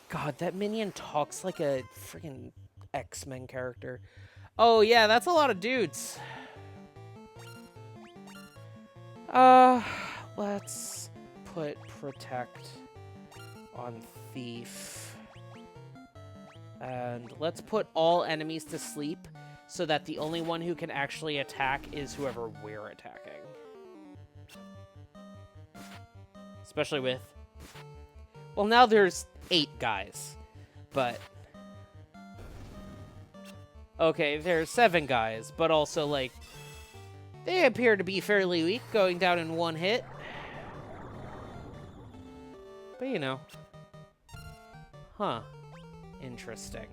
God, that minion talks like a freaking X-Men character. Oh, yeah, that's a lot of dudes. Let's put Protect on Thief. And let's put all enemies to sleep so that the only one who can actually attack is whoever we're attacking. Especially with... Well, now there's 8 guys, but... Okay, there's 7 guys, but also, like, they appear to be fairly weak, going down in one hit. But, you know. Huh. Interesting.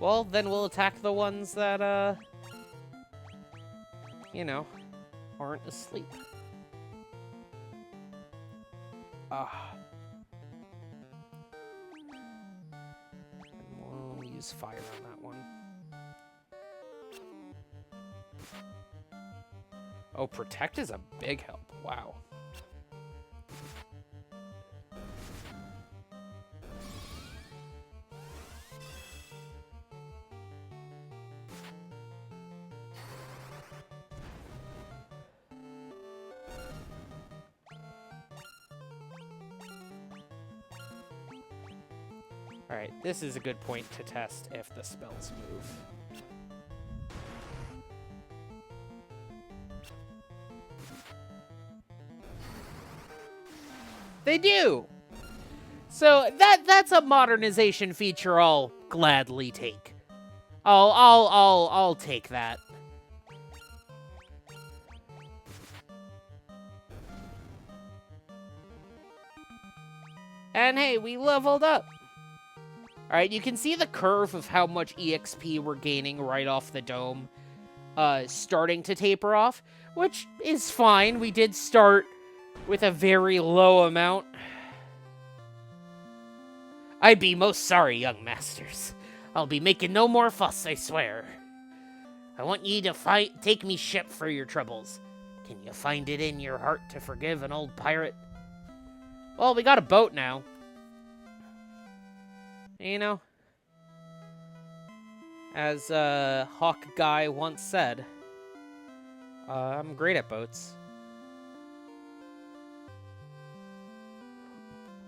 Well, then we'll attack the ones that, you know, aren't asleep. We'll use fire on that one. Oh, Protect is a big help. Wow. Alright, this is a good point to test if the spells move. They do! So that's a modernization feature I'll gladly take. I'll take that. And hey, we leveled up. Alright, you can see the curve of how much EXP we're gaining right off the dome, starting to taper off, which is fine. We did start with a very low amount. I be most sorry, young masters. I'll be making no more fuss, I swear. I want ye to take me ship for your troubles. Can you find it in your heart to forgive an old pirate? Well, we got a boat now. You know, as Hawk Guy once said, I'm great at boats.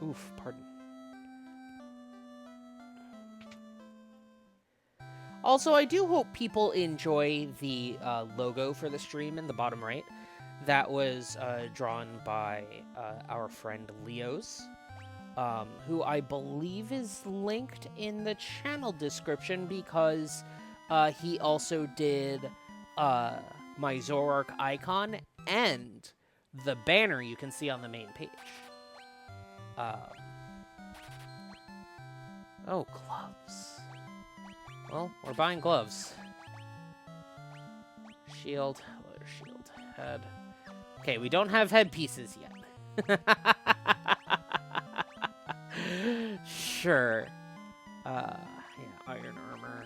Oof, pardon. Also, I do hope people enjoy the logo for the stream in the bottom right. That was drawn by our friend Leo's. Who I believe is linked in the channel description because he also did my Zoroark icon and the banner you can see on the main page. Oh, gloves. Well, we're buying gloves. Shield. Shield. Head. Okay, we don't have headpieces yet. Sure. iron armor.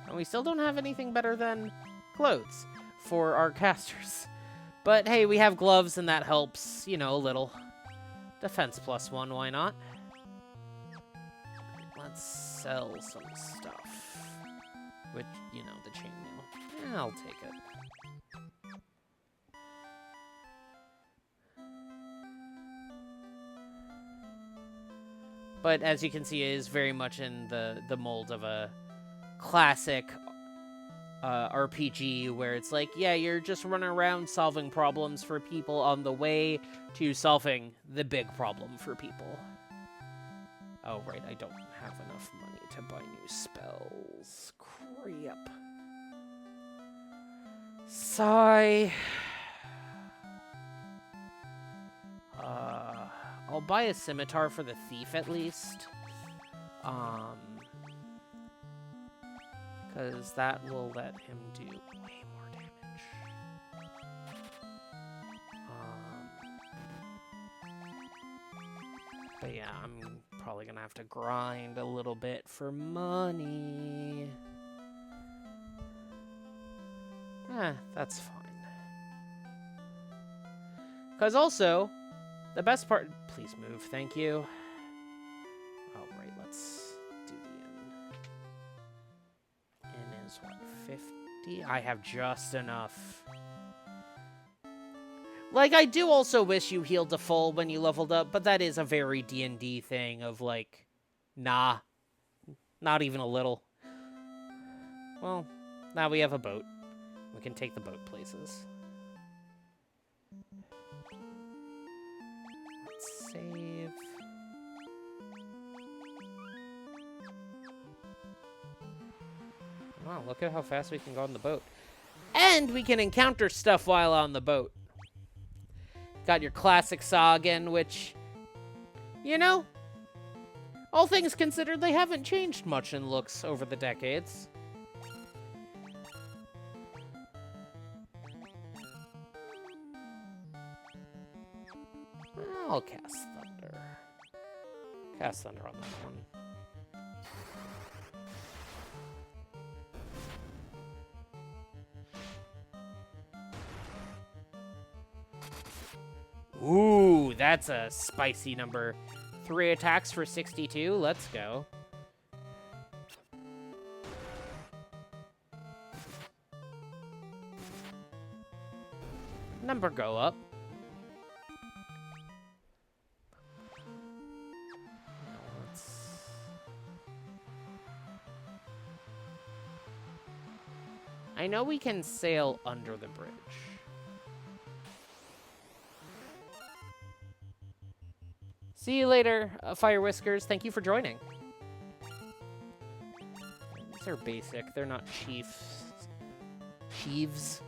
And we still don't have anything better than clothes for our casters. But hey, we have gloves and that helps, you know, a little. Defense +1, why not? Let's sell some stuff. Which, you know, the chainmail. Yeah, I'll take it. But as you can see, it is very much in the mold of a classic RPG where it's like, yeah, you're just running around solving problems for people on the way to solving the big problem for people. Oh, right, I don't have enough money to buy new spells. Crap. Sigh. I'll buy a scimitar for the thief at least. Because that will let him do way more damage. But yeah, I'm probably gonna have to grind a little bit for money. That's fine. Because also, the best part... Please move, thank you. Oh, right, let's do the inn. Inn is, what, 50? I have just enough. Like, I do also wish you healed to full when you leveled up, but that is a very D&D thing of, like, nah. Not even a little. Well, now we have a boat. We can take the boat places. Let's save. Wow, look at how fast we can go on the boat. And we can encounter stuff while on the boat. Got your classic Sagan, which, you know, all things considered, they haven't changed much in looks over the decades. I'll cast Thunder. Cast Thunder on that one. Ooh, that's a spicy number. 3 attacks for 62. Let's go. Number go up. I know we can sail under the bridge. See you later, Fire Whiskers. Thank you for joining. These are basic. They're not chiefs. Chiefs.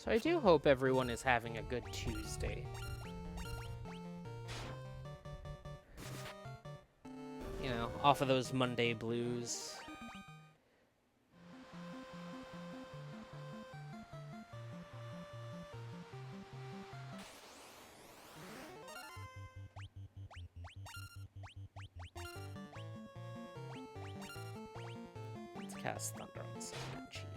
So I do hope everyone is having a good Tuesday. You know, off of those Monday blues. Let's cast Thunder on the second chief.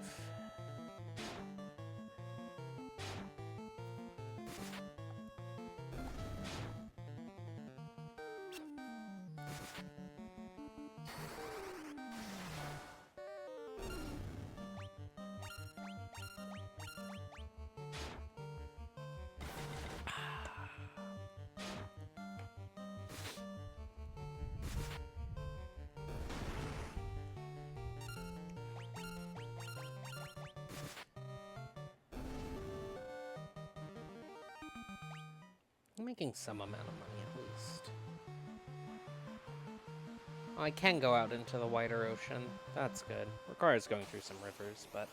I'm making some amount of money at least. I can go out into the wider ocean. That's good. Requires going through some rivers, but...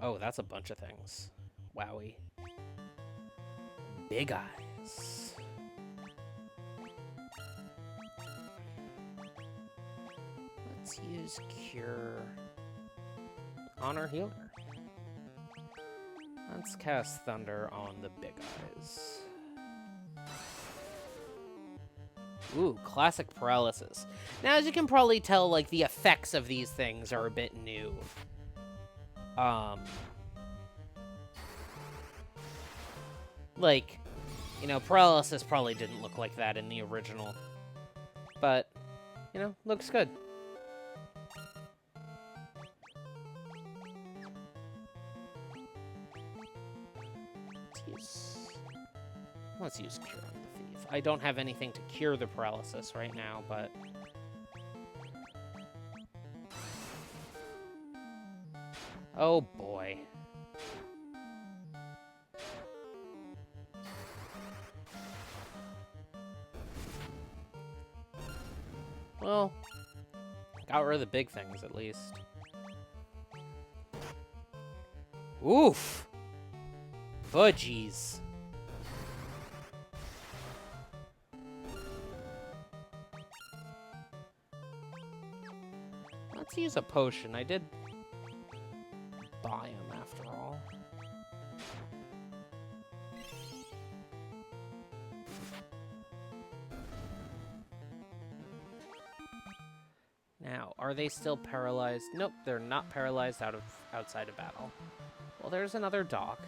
Oh, that's a bunch of things. Wowie. Big eyes. Let's use Cure. Honor Healer. Let's cast Thunder on the Big Eyes. Ooh, Classic Paralysis. Now, as you can probably tell, like, the effects of these things are a bit new. Like, you know, Paralysis probably didn't look like that in the original. But, you know, looks good. Let's use Cure on the Thief. I don't have anything to cure the paralysis right now, but... Oh, boy. Well, got rid of the big things, at least. Oof! Fudgies. Let's use a potion. I did buy them, after all. Now, are they still paralyzed? Nope, they're not paralyzed outside of battle. Well, there's another dock.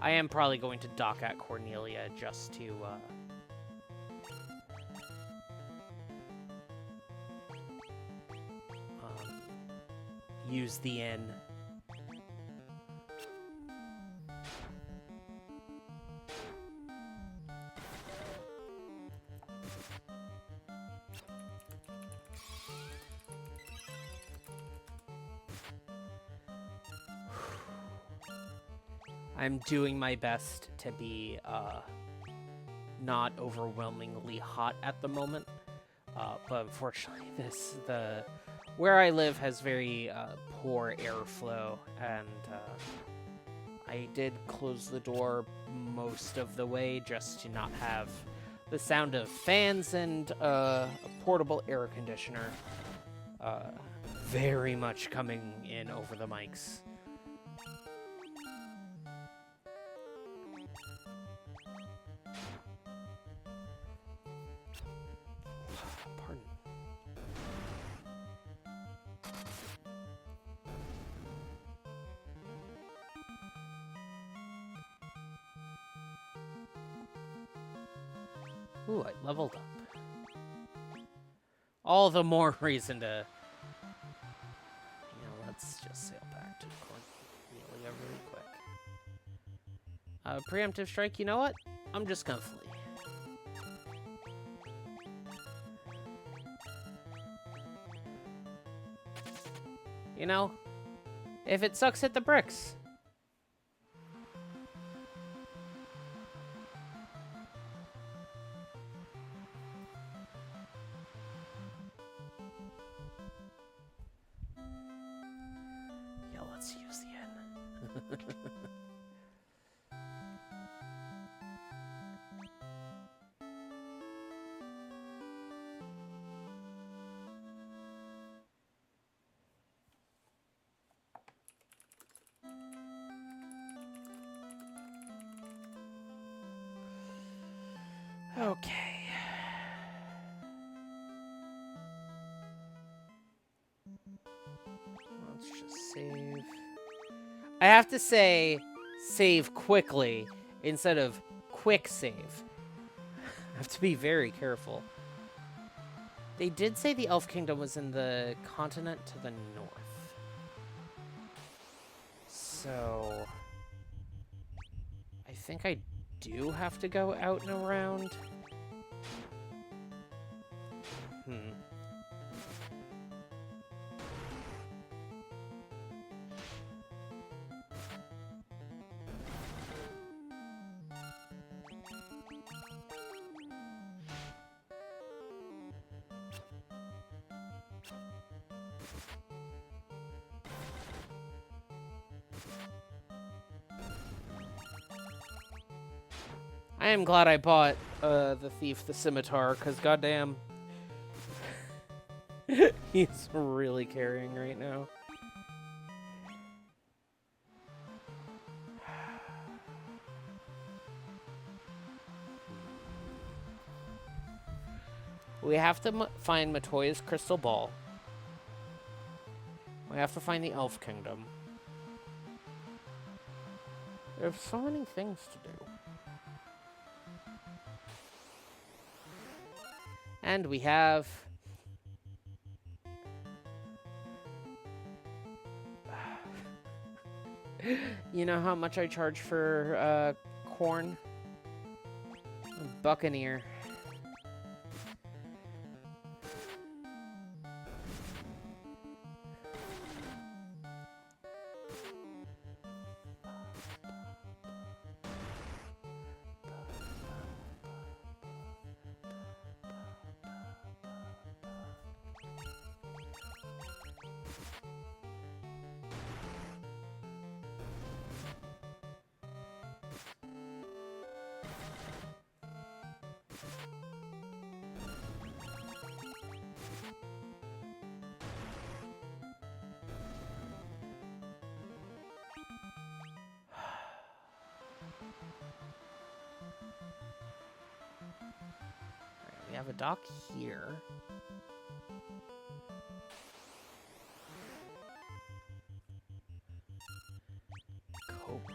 I am probably going to dock at Cornelia just to, use the inn. I'm doing my best to be not overwhelmingly hot at the moment, but unfortunately, where I live has very poor airflow, and I did close the door most of the way just to not have the sound of fans and a portable air conditioner very much coming in over the mics. Ooh, I leveled up. All the more reason to... You know, let's just sail back to Cornelia really quick. Preemptive strike, you know what? I'm just gonna flee. You know, if it sucks, hit the bricks. Let's use the N. Okay. Let's just save. I have to say, save quickly instead of quick save. I have to be very careful. They did say the Elf Kingdom was in the continent to the north. So... I think I do have to go out and around. I am glad I bought the thief the scimitar, because goddamn, he's really carrying right now. We have to find Matoya's crystal ball. We have to find the Elf Kingdom. There's so many things to do. And we have... You know how much I charge for corn? A buccaneer. We have a dock here. Cobra.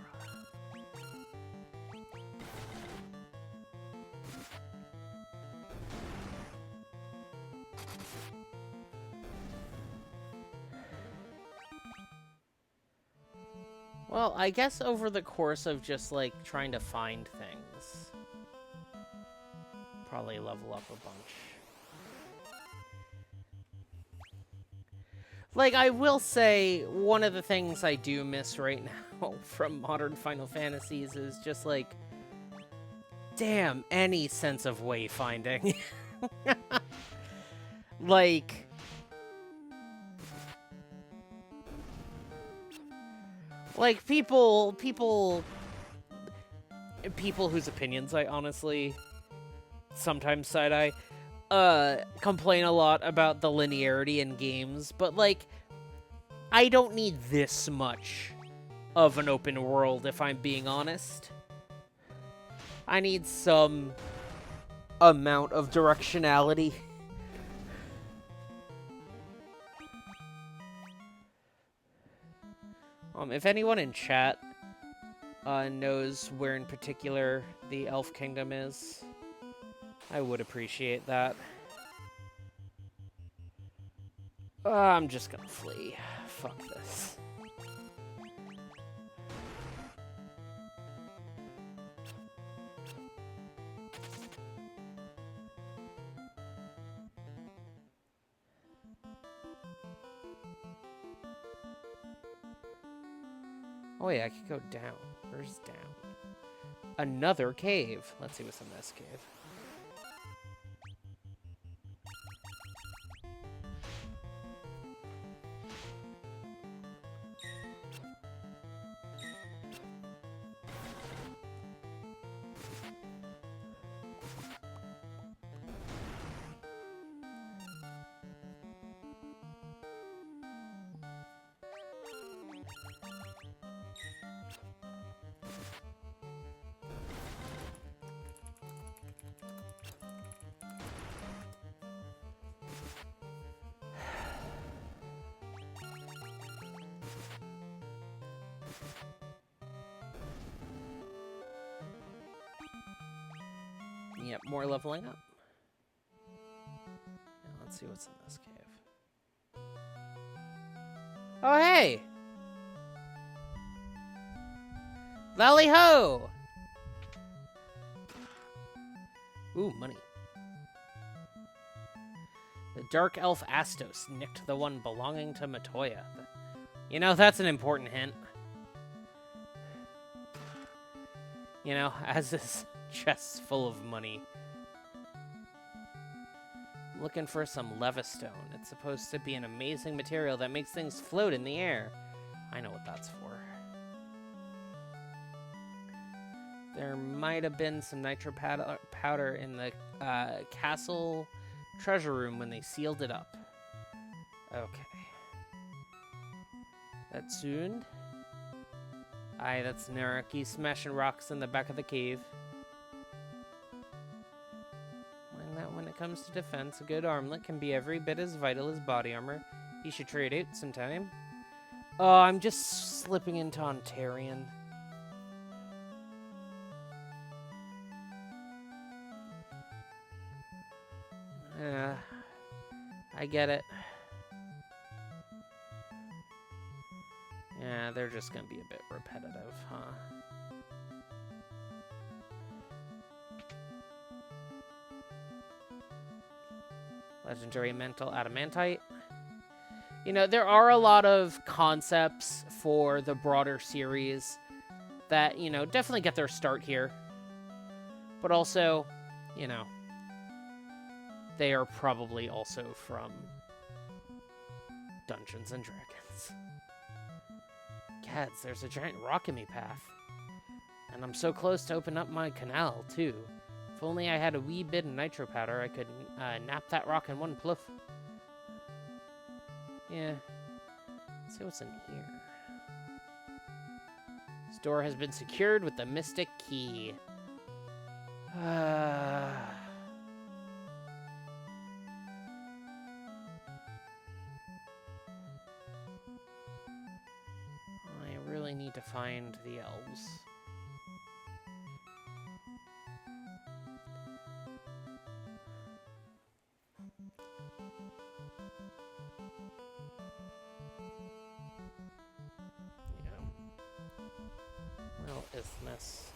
Well, I guess over the course of just, like, trying to find things, probably level up a bunch. Like, I will say, one of the things I do miss right now from modern Final Fantasies is just, like, damn, any sense of wayfinding. Like... Like, people whose opinions I honestly sometimes side-eye, complain a lot about the linearity in games, but, like, I don't need this much of an open world, if I'm being honest. I need some amount of directionality. If anyone in chat knows where in particular the Elf Kingdom is, I would appreciate that. I'm just gonna flee. Fuck this. Oh wait, I could go down. Where's down? Another cave. Let's see what's in this cave. Yep, more leveling up. Now let's see what's in this cave. Oh, hey! Valley Ho! Ooh, money. The Dark Elf Astos nicked the one belonging to Matoya. You know, that's an important hint. You know, as this chest's full of money. I'm looking for some Levistone. It's supposed to be an amazing material that makes things float in the air. I know what that's for. There might have been some nitro powder in the castle treasure room when they sealed it up. Okay. That's soon. Aye, that's Naraki smashing rocks in the back of the cave. When it comes to defense, a good armlet can be every bit as vital as body armor. You should trade out sometime. Oh, I'm just slipping into Ontarian. Yeah, I get it. Yeah, they're just gonna be a bit repetitive, huh? Legendary Mental Adamantite. You know, there are a lot of concepts for the broader series that, you know, definitely get their start here. But also, you know, they are probably also from Dungeons and Dragons. Gads, there's a giant rock in me path. And I'm so close to open up my canal, too. If only I had a wee bit of nitro powder, I could nap that rock in one pluff. Yeah. Let's see what's in here. This door has been secured with the mystic key. I really need to find the elves. Well, isthmus.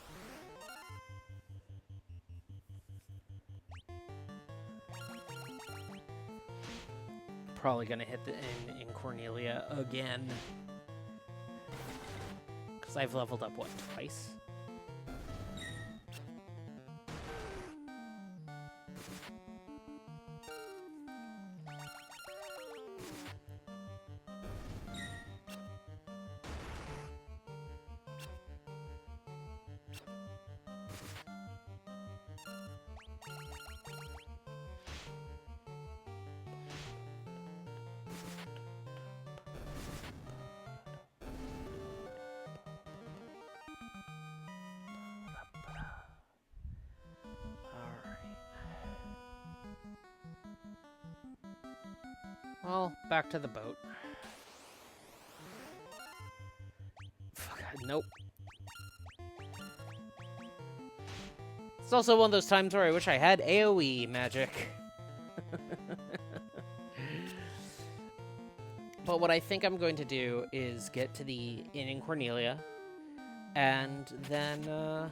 Probably gonna hit the in Cornelia again. Because I've leveled up, what, twice? Well, back to the boat. Nope. It's also one of those times where I wish I had AoE magic. But what I think I'm going to do is get to the inn in Cornelia and then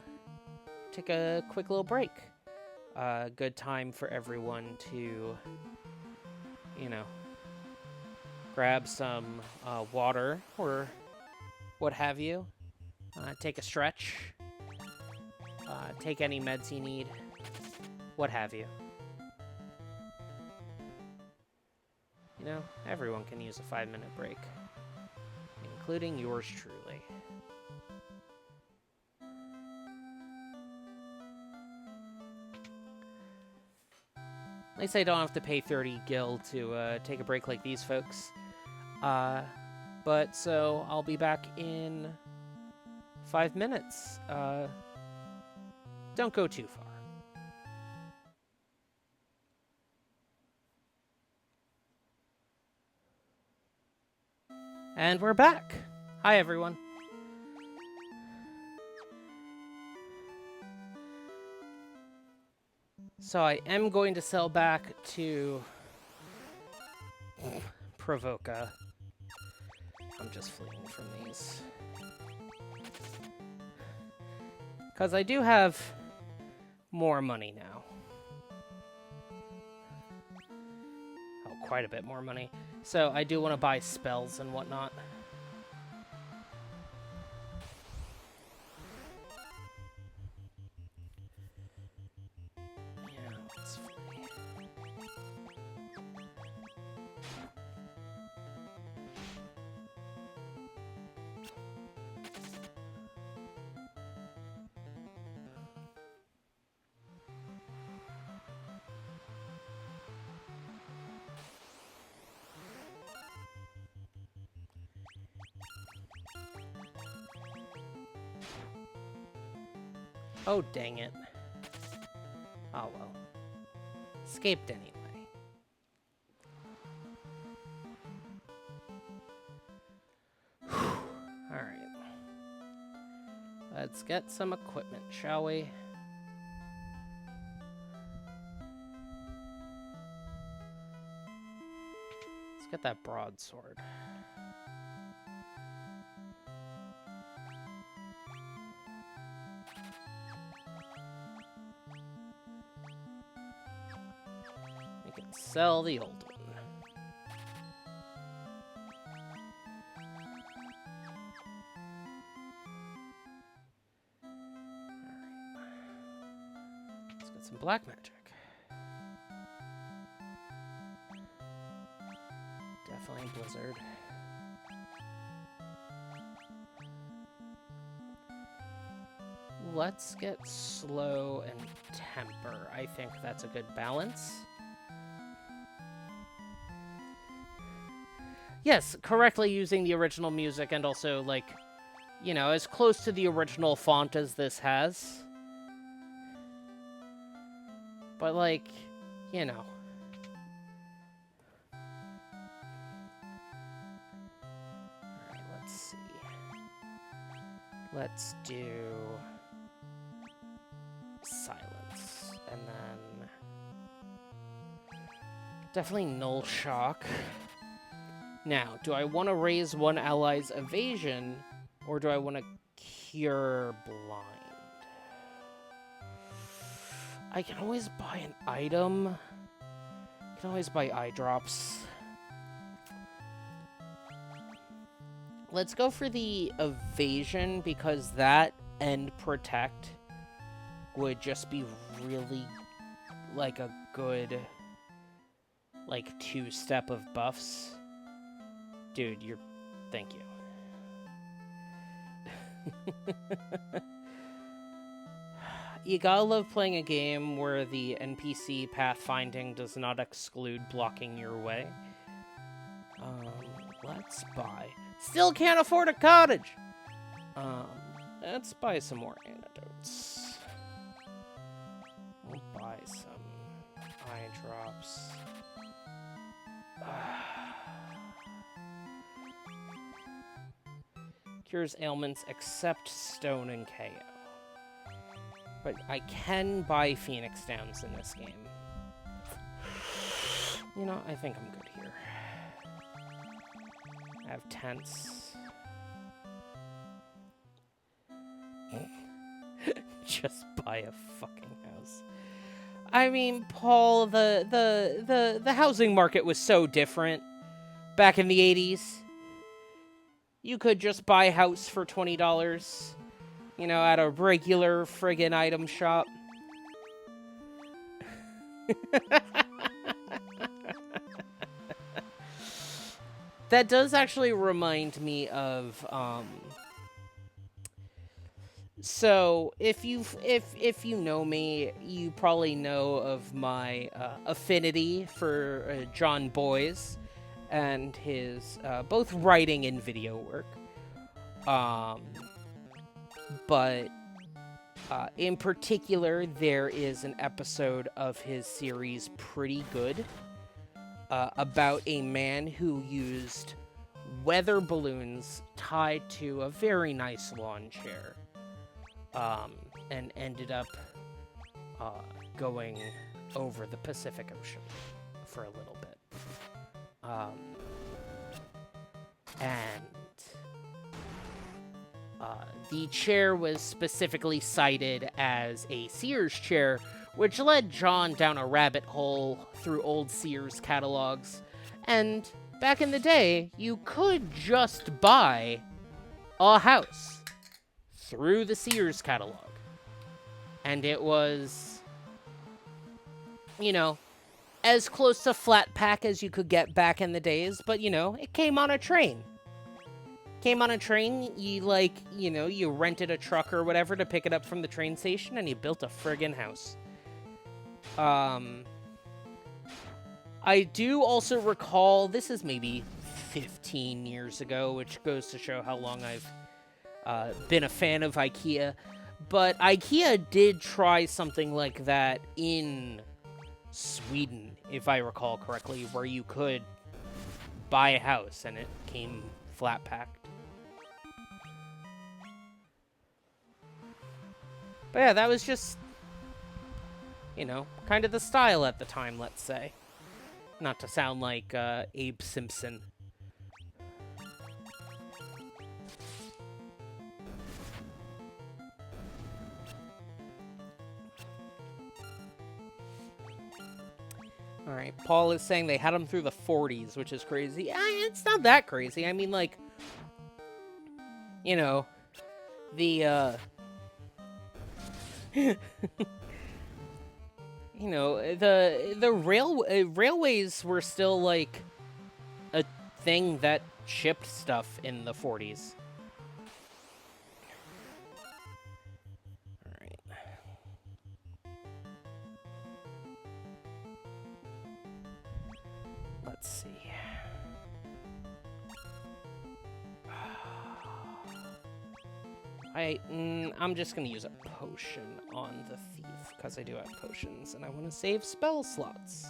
take a quick little break. Good time for everyone to, you know, grab some water or what have you. Take a stretch. Take any meds you need. What have you. You know, everyone can use a 5-minute break. Including yours truly. At least I don't have to pay 30 gil to take a break like these folks. But so I'll be back in 5 minutes. Don't go too far. And we're back. Hi, everyone. So I am going to sell back to Provoca. I'm just fleeing from these. Because I do have more money now. Oh, quite a bit more money. So I do want to buy spells and whatnot. Yeah, let's flee. Oh, dang it. Oh, well. Escaped anyway. Alright. Let's get some equipment, shall we? Let's get that broadsword. We can sell the old one. Let's get some black magic. Definitely Blizzard. Let's get slow and temper. I think that's a good balance. Yes, correctly using the original music and also, like, you know, as close to the original font as this has. But, like, you know. Alright, let's see. Let's do silence. And then definitely null shock. Now, do I want to raise one ally's evasion, or do I want to cure blind? I can always buy an item. I can always buy eye drops. Let's go for the evasion, because that and protect would just be really, like, a good, like, two-step of buffs. Dude, you're... Thank you. You gotta love playing a game where the NPC pathfinding does not exclude blocking your way. Let's buy... Still can't afford a cottage! Let's buy some more antidotes. We'll buy some eye drops. Cures ailments except stone and KO. But I can buy Phoenix Downs in this game. You know, I think I'm good here. I have tents. Just buy a fucking house. I mean, Paul, the housing market was so different back in the 80s. You could just buy a house for $20, you know, at a regular friggin' item shop. That does actually remind me of, so if you know me, you probably know of my affinity for John Boyes and his both writing and video work. But in particular, there is an episode of his series Pretty Good about a man who used weather balloons tied to a very nice lawn chair and ended up going over the Pacific Ocean for a little bit. The chair was specifically cited as a Sears chair, which led John down a rabbit hole through old Sears catalogs. And back in the day, you could just buy a house through the Sears catalog. And it was, you know, as close to flat pack as you could get back in the days, but, you know, it came on a train. You, like, you know, you rented a truck or whatever to pick it up from the train station, and you built a friggin' house. I do also recall, this is maybe 15 years ago, which goes to show how long I've been a fan of IKEA, But IKEA did try something like that in Sweden, if I recall correctly, where you could buy a house and it came flat packed. But yeah, that was just, you know, kind of the style at the time, let's say. Not to sound like Abe Simpson. Alright, Paul is saying they had them through the 40s, which is crazy. It's not that crazy. I mean, like, you know, the, you know, the railways were still, like, a thing that shipped stuff in the 40s. Alright. Let's see. I'm just gonna use a potion on the thief, because I do have potions, and I want to save spell slots.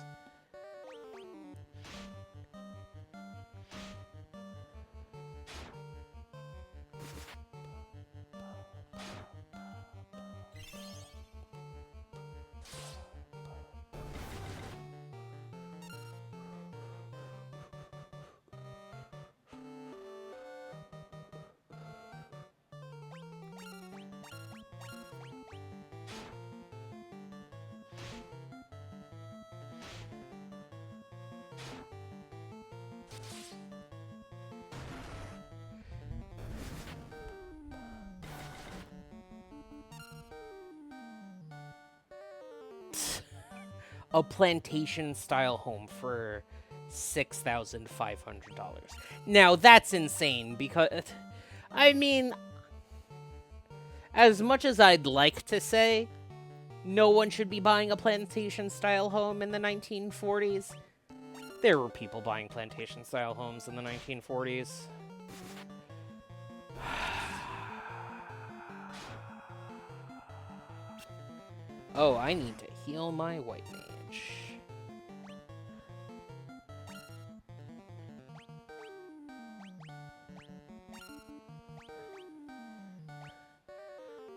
A plantation-style home for $6,500. Now, that's insane, because, I mean, as much as I'd like to say no one should be buying a plantation-style home in the 1940s, there were people buying plantation-style homes in the 1940s. Oh, I need to heal my white mage.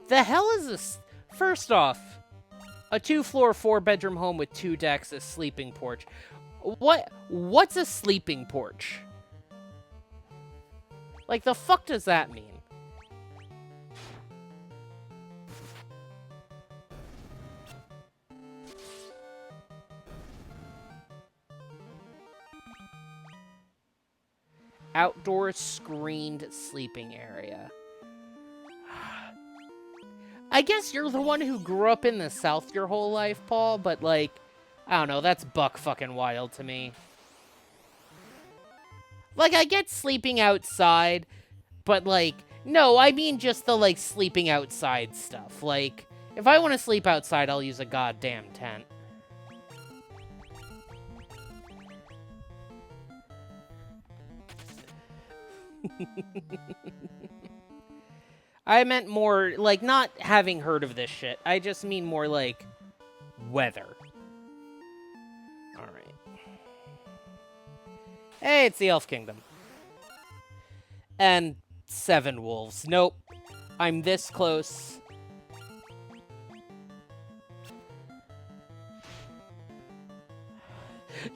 The hell is this? First off, a 2-floor, 4-bedroom home with 2 decks, a sleeping porch. What's a sleeping porch? Like, the fuck does that mean? Outdoor screened sleeping area. I guess you're the one who grew up in the South your whole life, Paul, but, like, I don't know, that's buck fucking wild to me. Like, I get sleeping outside, but, like, no, I mean just the, like, sleeping outside stuff. Like, if I want to sleep outside, I'll use a goddamn tent. I meant more, like, not having heard of this shit. I just mean more, like, weather. Alright. Hey, it's the Elf Kingdom. And 7 wolves. Nope. I'm this close.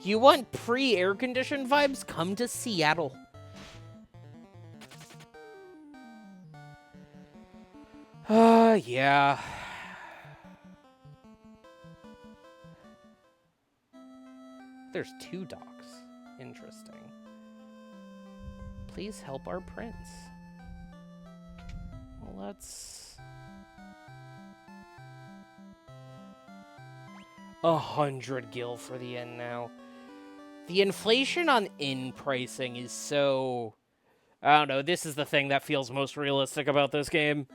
You want pre-air-conditioned vibes? Come to Seattle. Yeah. There's 2 docks. Interesting. Please help our prince. Well, let's... 100 gil for the inn now. The inflation on inn pricing is so... I don't know, this is the thing that feels most realistic about this game.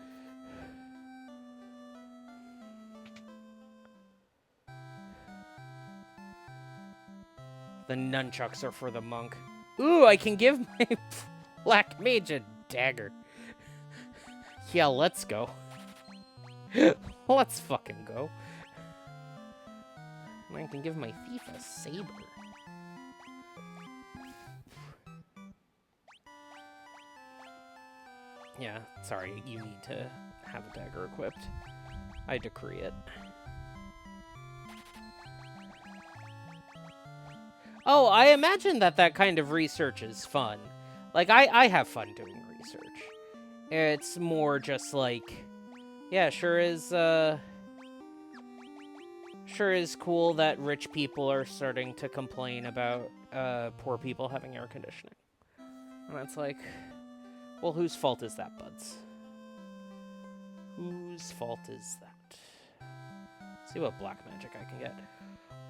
The nunchucks are for the monk. Ooh, I can give my black mage a dagger. Yeah, let's go. Let's fucking go. And I can give my thief a saber. Yeah, sorry, you need to have a dagger equipped. I decree it. Oh, I imagine that kind of research is fun. Like, I have fun doing research. It's more just like, yeah, sure is cool that rich people are starting to complain about poor people having air conditioning. And it's like, well, whose fault is that, buds? Whose fault is that? Let's see what black magic I can get.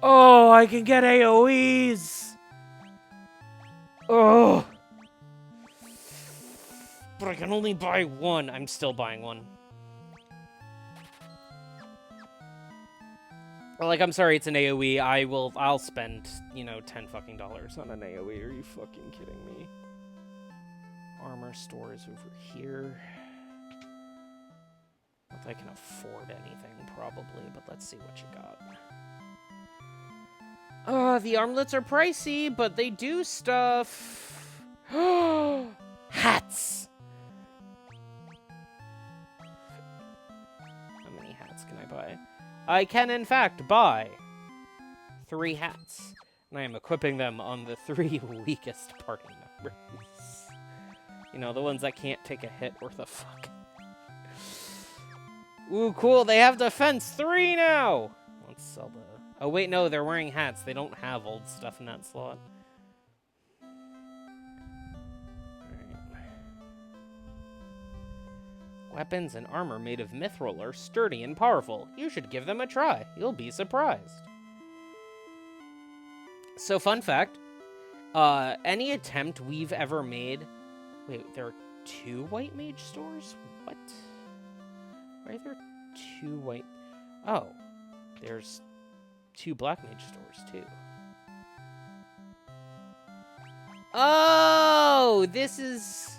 Oh, I can get AoEs! Oh! But I can only buy one. I'm still buying one. Like, I'm sorry, it's an AoE. I'll spend, you know, $10 fucking on an AoE. Are you fucking kidding me? Armor store is over here. Not that I can afford anything, probably, but let's see what you got. The armlets are pricey, but they do stuff. Hats! How many hats can I buy? I can, in fact, buy 3 hats. And I am equipping them on the 3 weakest party members. You know, the ones that can't take a hit worth a fuck. Ooh, cool, they have defense 3 now! Let's sell the... Oh, wait, no, they're wearing hats. They don't have old stuff in that slot. Weapons and armor made of mithril are sturdy and powerful. You should give them a try. You'll be surprised. So, fun fact. Any attempt we've ever made... Wait, there are 2 white mage stores? What? Why are there 2 white... Oh. There's 2 black mage stores, too. Oh! This is...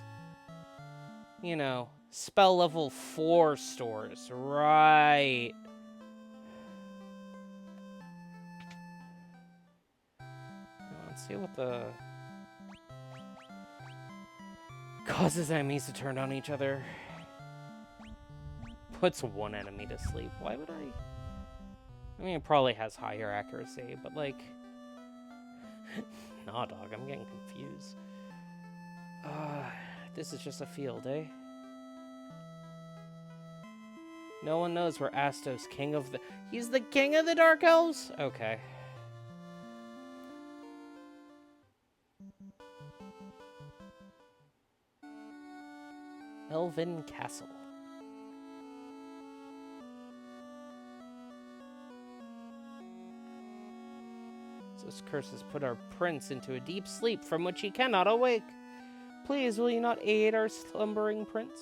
You know... Spell level 4 stores. Right. Let's see what the... Causes enemies to turn on each other. Puts one enemy to sleep. Why would I... I mean, it probably has higher accuracy, but like... Nah, dog, I'm getting confused. This is just a field, eh? No one knows where Astos, king of the... He's the king of the Dark Elves? Okay. Elven Castle. This curse has put our prince into a deep sleep from which he cannot awake. Please, will you not aid our slumbering prince?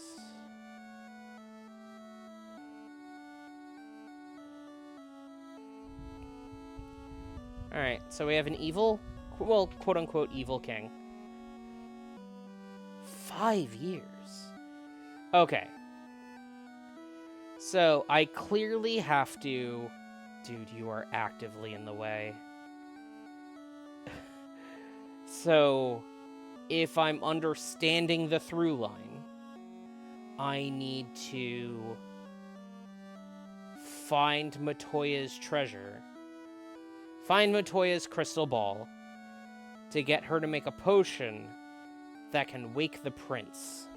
Alright, so we have an evil, well, quote-unquote evil king. 5 years. Okay. So, I clearly have to... Dude, you are actively in the way. So, if I'm understanding the through line, I need to find Matoya's treasure, find Matoya's crystal ball, to get her to make a potion that can wake the prince.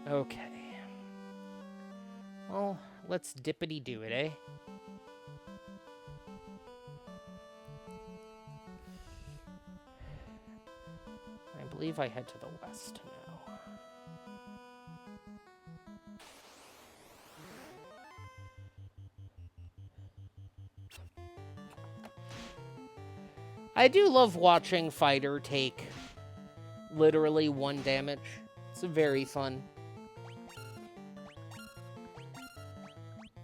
Okay. Well, let's dippity-do it, eh? I believe I head to the west now. I do love watching fighter take literally 1 damage. It's very fun.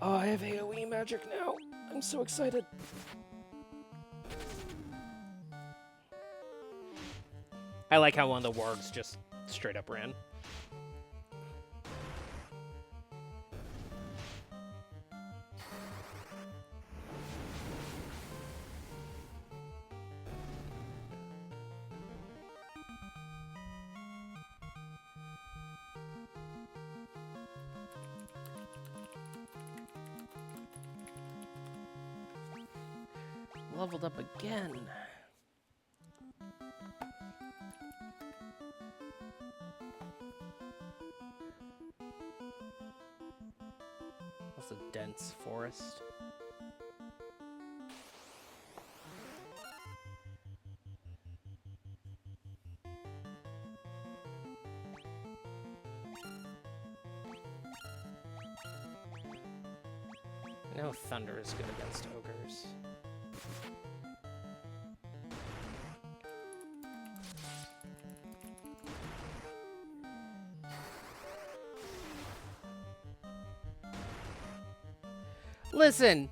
Oh, I have AoE magic now. I'm so excited. I like how one of the wargs just straight up ran. Leveled up again. That's a dense forest. I know thunder is good against ogres. Listen,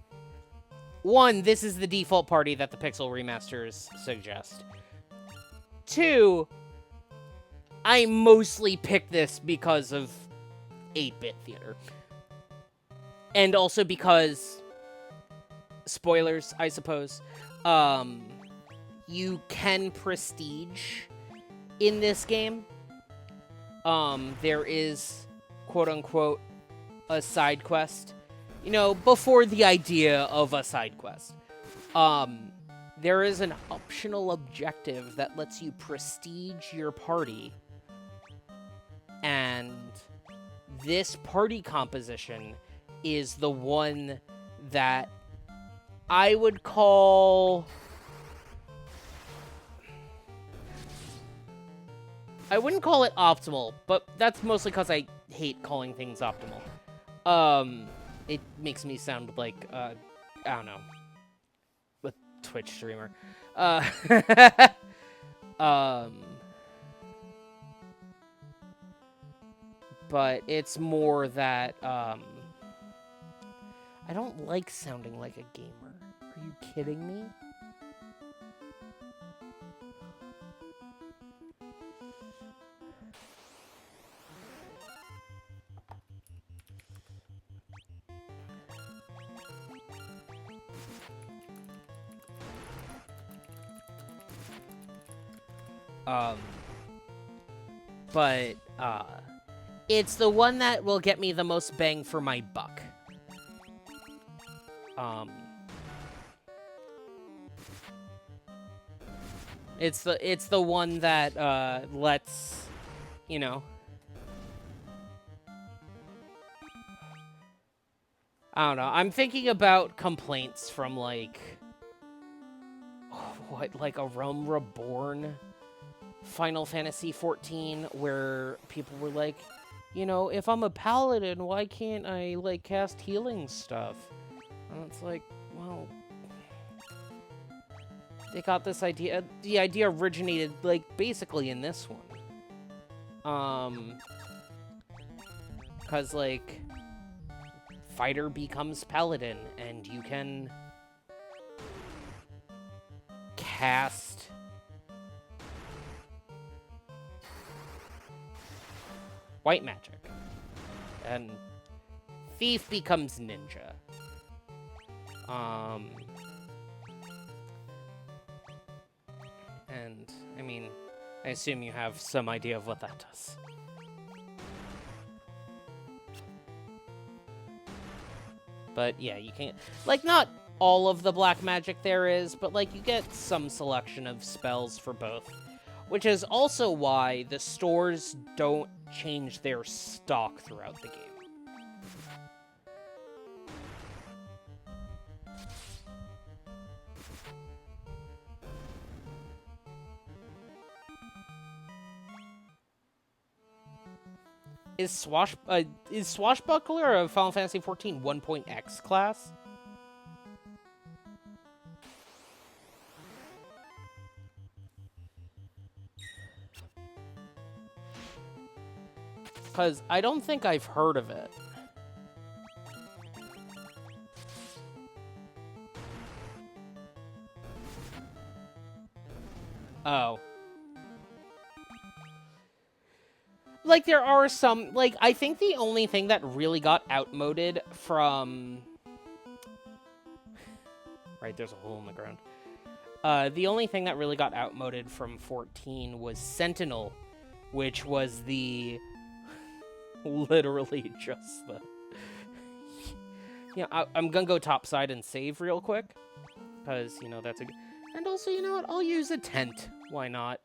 one, this is the default party that the Pixel remasters suggest. Two, I mostly picked this because of 8-bit theater. And also because, spoilers, I suppose, you can prestige in this game. There is, quote-unquote, a side quest. You know, before the idea of a side quest. There is an optional objective that lets you prestige your party. And this party composition is the one that I would call... I wouldn't call it optimal, but that's mostly because I hate calling things optimal. It makes me sound like, I don't know, a Twitch streamer. But it's more that, I don't like sounding like a gamer. Are you kidding me? But, it's the one that will get me the most bang for my buck. It's the one that, lets, you know... I don't know. I'm thinking about complaints from, like... What, like a Realm Reborn Final Fantasy XIV, where people were like, you know, if I'm a paladin, why can't I, like, cast healing stuff? And it's like, well... They got this idea... The idea originated, like, basically in this one. Because, like... Fighter becomes paladin, and you can... cast... white magic. And thief becomes ninja. And, I mean, I assume you have some idea of what that does. But, yeah, you can't... Like, not all of the black magic there is, but, like, you get some selection of spells for both. Which is also why the stores don't change their stock throughout the game. Is Swashbuckler of Final Fantasy XIV 1.x class? Because I don't think I've heard of it. Oh. like, there are some, like, I think the only thing that really got outmoded from... Right, there's a hole in the ground. The only thing that really got outmoded from 14 was Sentinel, which was the... literally just the... Yeah, I'm gonna go topside and save real quick. Because, you know, that's a good... And also, you know what? I'll use a tent. Why not?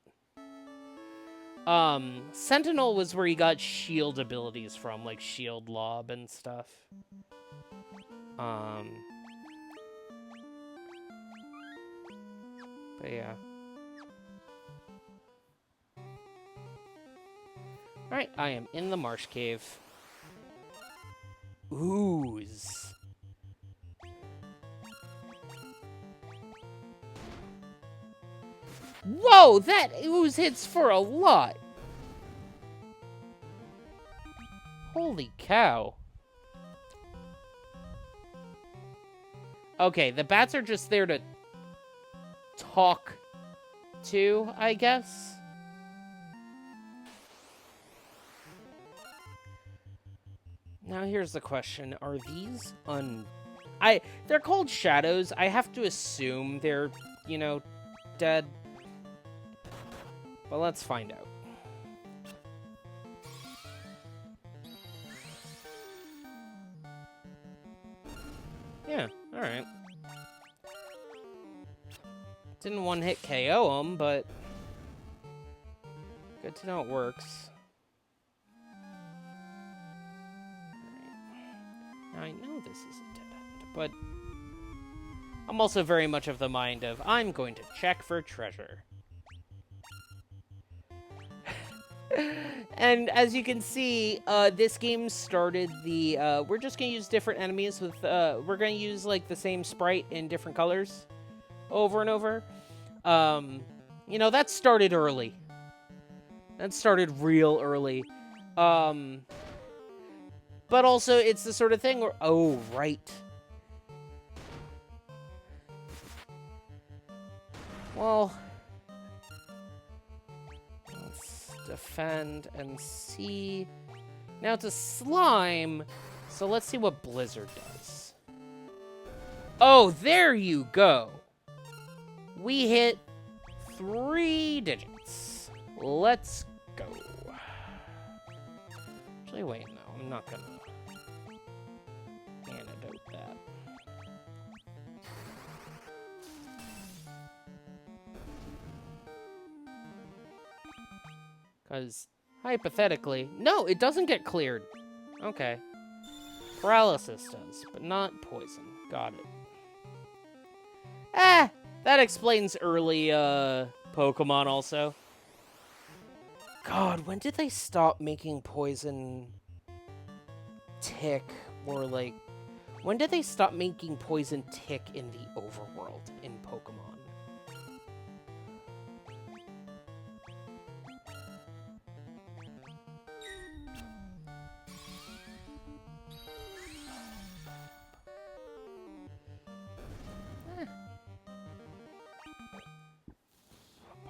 Sentinel was where he got shield abilities from, like shield lob and stuff. But yeah. Alright, I am in the marsh cave. Ooze. Whoa, that ooze hits for a lot. Holy cow. Okay, the bats are just there to talk to, I guess. Now here's the question. Are these they're called shadows. I have to assume they're, you know, dead. But let's find out. Yeah, alright. Didn't one-hit KO him, but good to know it works. Now, I know this is a dead end, but I'm also very much of the mind of, I'm going to check for treasure. And as you can see, this game started the, we're just going to use different enemies with, we're going to use, like, the same sprite in different colors over and over. You know, that started early. That started real early. But also, it's the sort of thing where, oh, right. Well... defend and see. Now it's a slime, so let's see what Blizzard does. Oh, there you go. We hit 3 digits. Let's go. Actually, wait, no, I'm not gonna antidote that. Because, hypothetically... No, it doesn't get cleared. Okay. Paralysis does, but not poison. Got it. Ah! That explains early, Pokemon also. God, when did they stop making poison... tick? Or, like... When did they stop making poison tick in the overworld in Pokemon?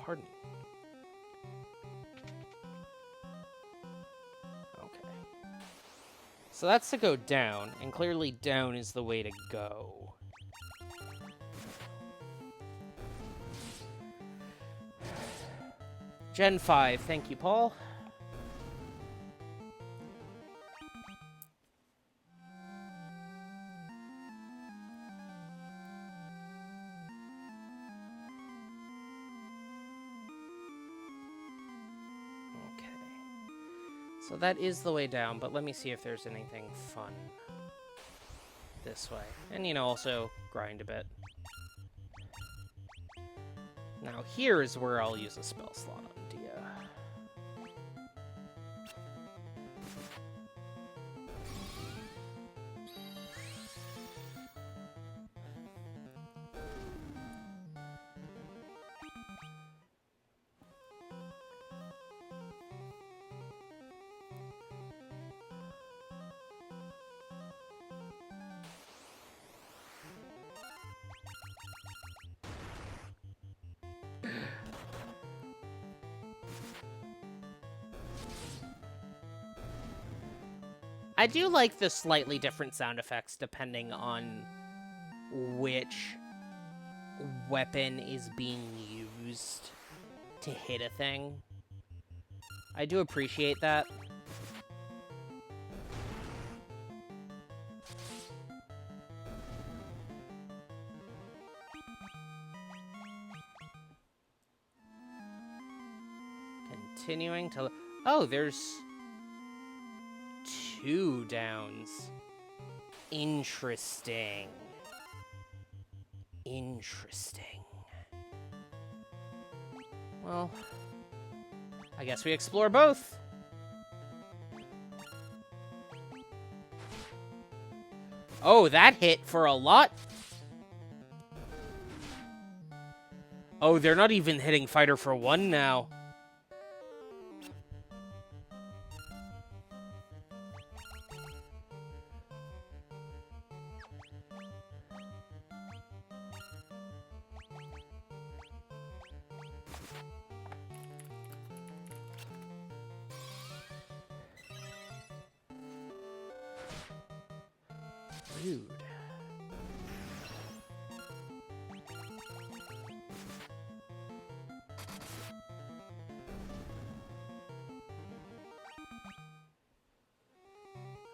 Pardon. Okay. So that's to go down, and clearly down is the way to go. Gen 5, thank you, Paul. So that is the way down, but let me see if there's anything fun this way. And, you know, also grind a bit. Now here is where I'll use a spell slot on Dia. I do like the slightly different sound effects depending on which weapon is being used to hit a thing. I do appreciate that. Continuing to... Oh, there's 2 downs. Interesting. Interesting. Well, I guess we explore both. Oh, that hit for a lot. Oh, they're not even hitting Fighter for 1 now. Rude.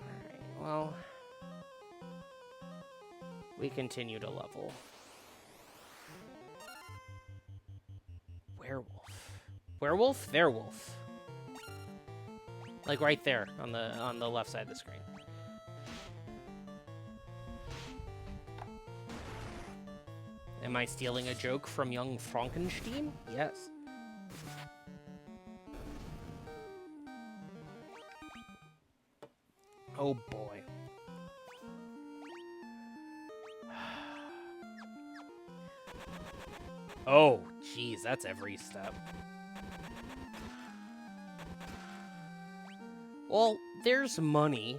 Alright, well... we continue to level. Werewolf. Werewolf? Their wolf. Like right there on the left side of the screen. Am I stealing a joke from young Frankenstein? Yes. Oh boy. Oh, jeez, that's every step. Well, there's money.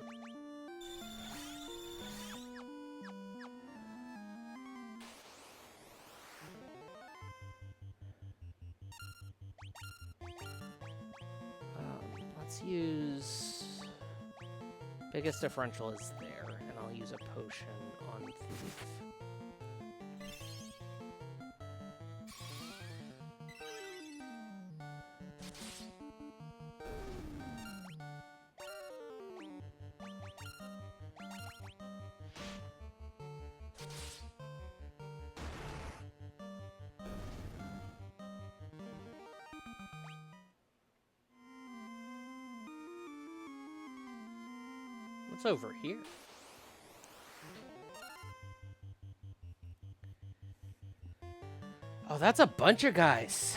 Let's use... biggest differential is there, and I'll use a potion on Thief. What's over here? Oh, that's a bunch of guys.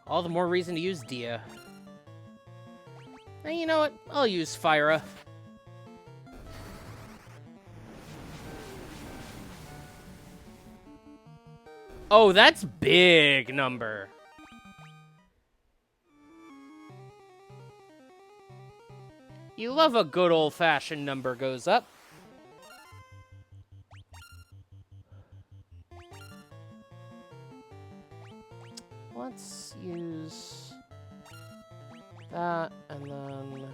All the more reason to use Dia. And you know what? I'll use Fyra. Oh, that's big number. You love a good old-fashioned number goes up. Let's use that, and then...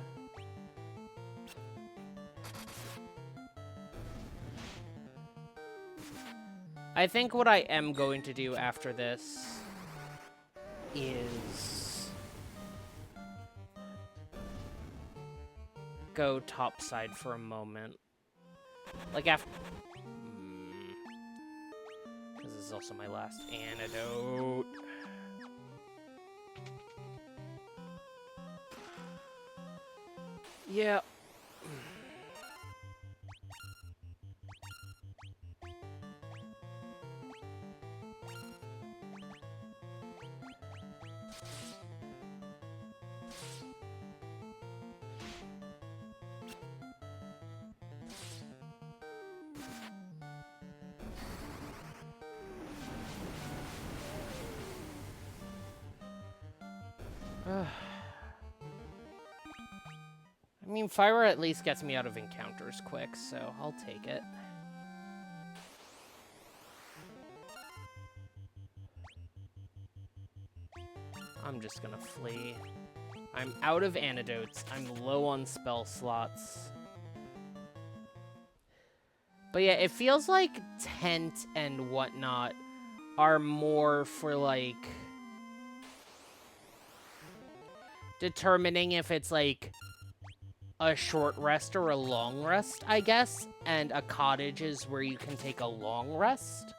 I think what I am going to do after this is go topside for a moment. Like after... This is also my last antidote. Yeah. I mean, Fyra at least gets me out of encounters quick, so I'll take it. I'm just gonna flee. I'm out of antidotes. I'm low on spell slots. But yeah, it feels like tent and whatnot are more for, like, determining if it's, like, a short rest or a long rest, I guess. And a cottage is where you can take a long rest.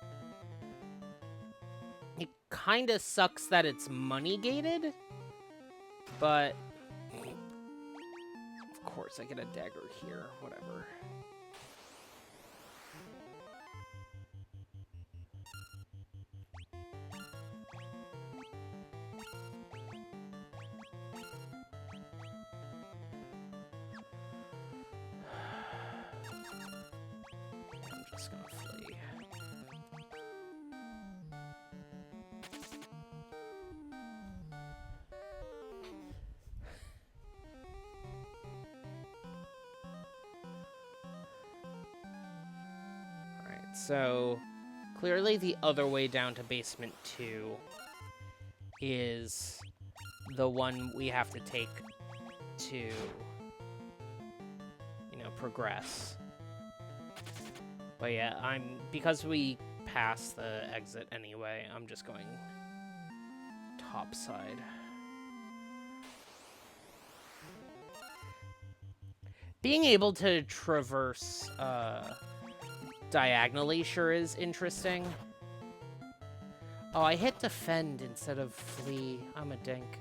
It kind of sucks that it's money gated. But, of course, I get a dagger here. Whatever. I'm just gonna flee. Alright, so clearly the other way down to basement 2 is the one we have to take to, you know, progress. But yeah, because we passed the exit anyway, I'm just going top side. Being able to traverse diagonally sure is interesting. Oh, I hit defend instead of flee. I'm a dink.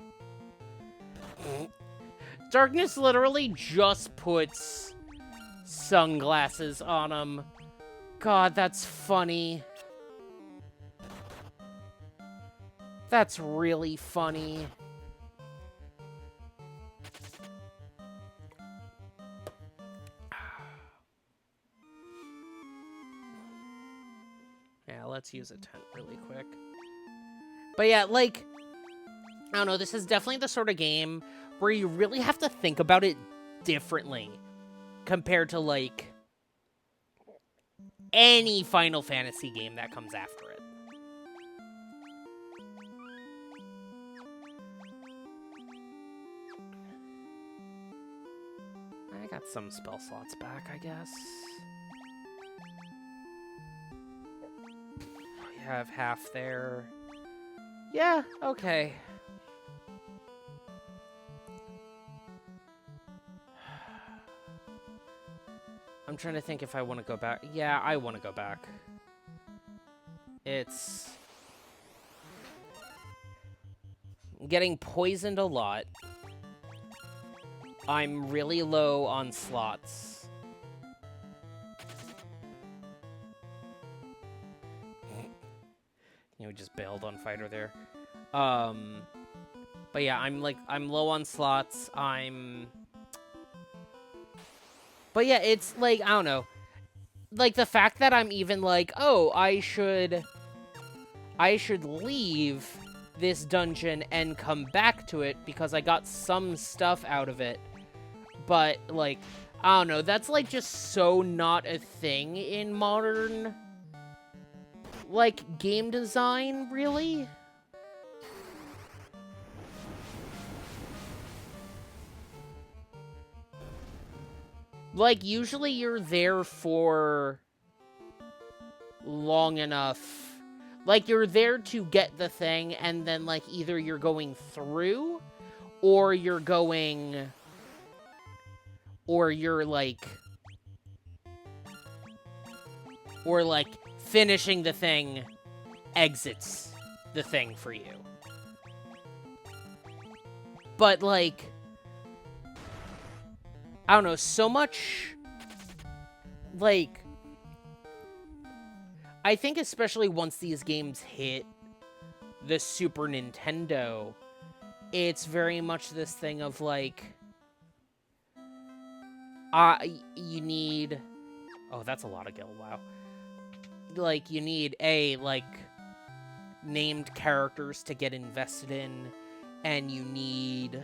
Darkness literally just puts sunglasses on him. God, that's funny. That's really funny. Yeah, let's use a tent really quick. But yeah, like, I don't know, this is definitely the sort of game where you really have to think about it differently compared to, like, any Final Fantasy game that comes after it. I got some spell slots back, I guess. We have half there. Yeah, okay. I'm trying to think if I want to go back. Yeah, I want to go back. It's getting poisoned a lot. I'm really low on slots. You know, just bailed on fighter there. But yeah, I'm low on slots. But yeah, it's like, I don't know. Like the fact that I'm even like, oh, I should leave this dungeon and come back to it because I got some stuff out of it. But like, I don't know, that's like just so not a thing in modern like game design, really. Like, usually you're there for long enough. Like, you're there to get the thing, and then, like, either you're going through, or you're going... Or you're, like... Or, like, finishing the thing exits the thing for you. But, like... I don't know, so much, like, I think especially once these games hit the Super Nintendo, it's very much this thing of, like, you need, oh, that's a lot of gil, wow. Like, you need, like, named characters to get invested in, and you need,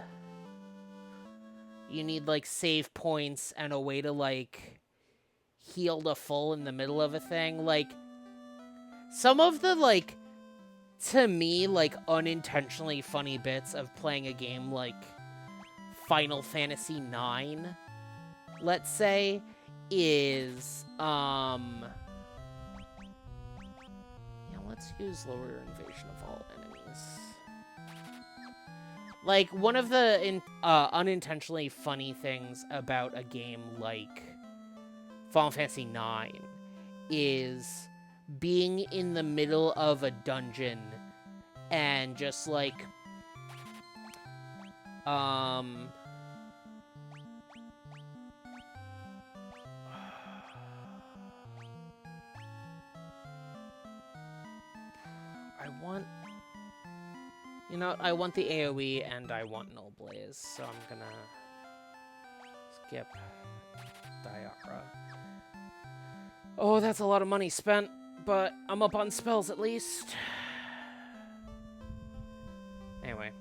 like, save points and a way to, like, heal to full in the middle of a thing. Like, some of the, like, to me, like, unintentionally funny bits of playing a game like Final Fantasy IX, let's say, is, let's use lower invasion of all enemies. Like, one of the unintentionally funny things about a game like Final Fantasy IX is being in the middle of a dungeon and just, like, I want the AoE and I want Null Blaze, so I'm gonna skip Diara. Oh, that's a lot of money spent, but I'm up on spells at least. Anyway.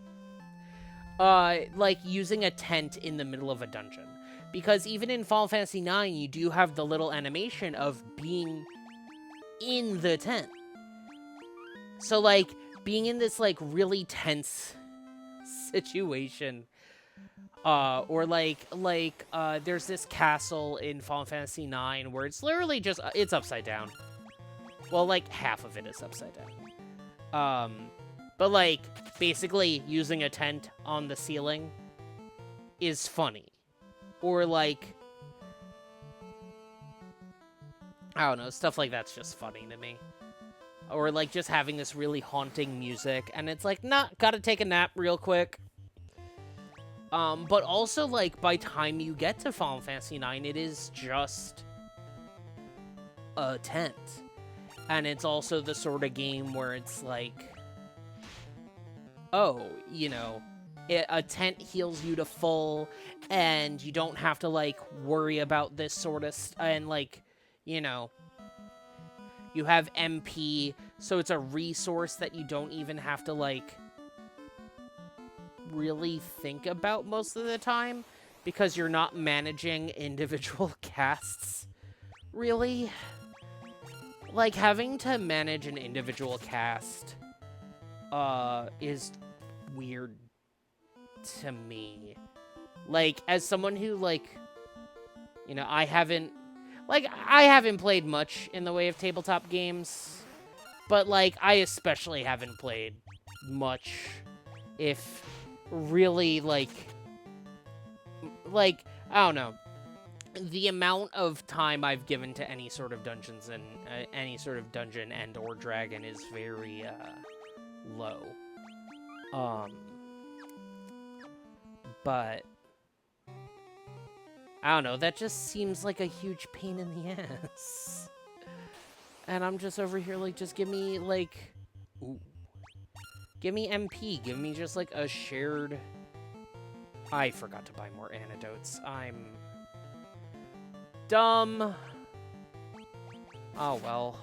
Like, using a tent in the middle of a dungeon. Because even in Final Fantasy IX, you do have the little animation of being in the tent. So, like, being in this, like, really tense situation. Or, there's this castle in Final Fantasy IX where it's literally just, it's upside down. Well, like, half of it is upside down. But, like, basically using a tent on the ceiling is funny. Or, like, I don't know, stuff like that's just funny to me. Or, like, just having this really haunting music, and it's like, nah, gotta take a nap real quick. But also, like, by time you get to Final Fantasy IX, it is just a tent. And it's also the sort of game where it's like, oh, a tent heals you to full, and you don't have to, like, worry about this sort of and, like, you have MP, so it's a resource that you don't even have to, like, really think about most of the time, because you're not managing individual casts, really. Like, having to manage an individual cast is weird to me. Like, as someone who, like, I haven't played much in the way of tabletop games, but, like, I especially haven't played much, if really, like, I don't know. The amount of time I've given to any sort of dungeons and any sort of dungeon and or dragon is very low. But I don't know, that just seems like a huge pain in the ass. And I'm just over here like, just give me like, give me MP, give me just like a shared. I forgot to buy more antidotes. I'm dumb. Oh well.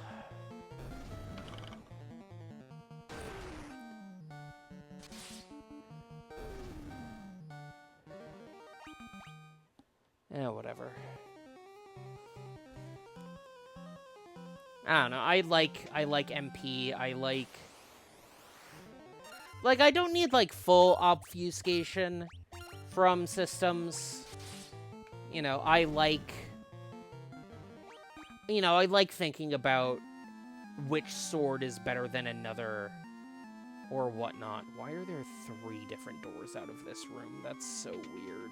Yeah, whatever. I don't know. I like MP. I like I don't need like full obfuscation from systems. I like thinking about which sword is better than another or whatnot. Why are there 3 different doors out of this room? That's so weird.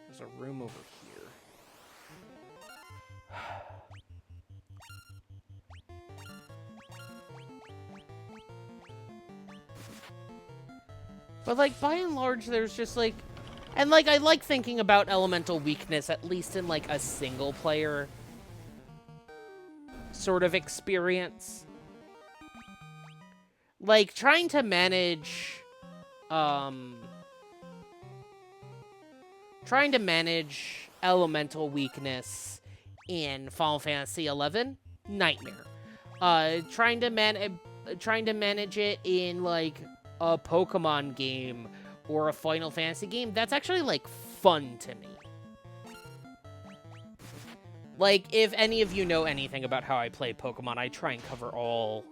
There's a room over here. But, like, by and large, there's just, like... And, like, I like thinking about elemental weakness, at least in, like, a single-player sort of experience. Like, trying to manage... Trying to manage elemental weakness in Final Fantasy XI, nightmare. Trying to manage it in, like, a Pokemon game or a Final Fantasy game, that's actually, like, fun to me. Like, if any of you know anything about how I play Pokemon, I try and cover all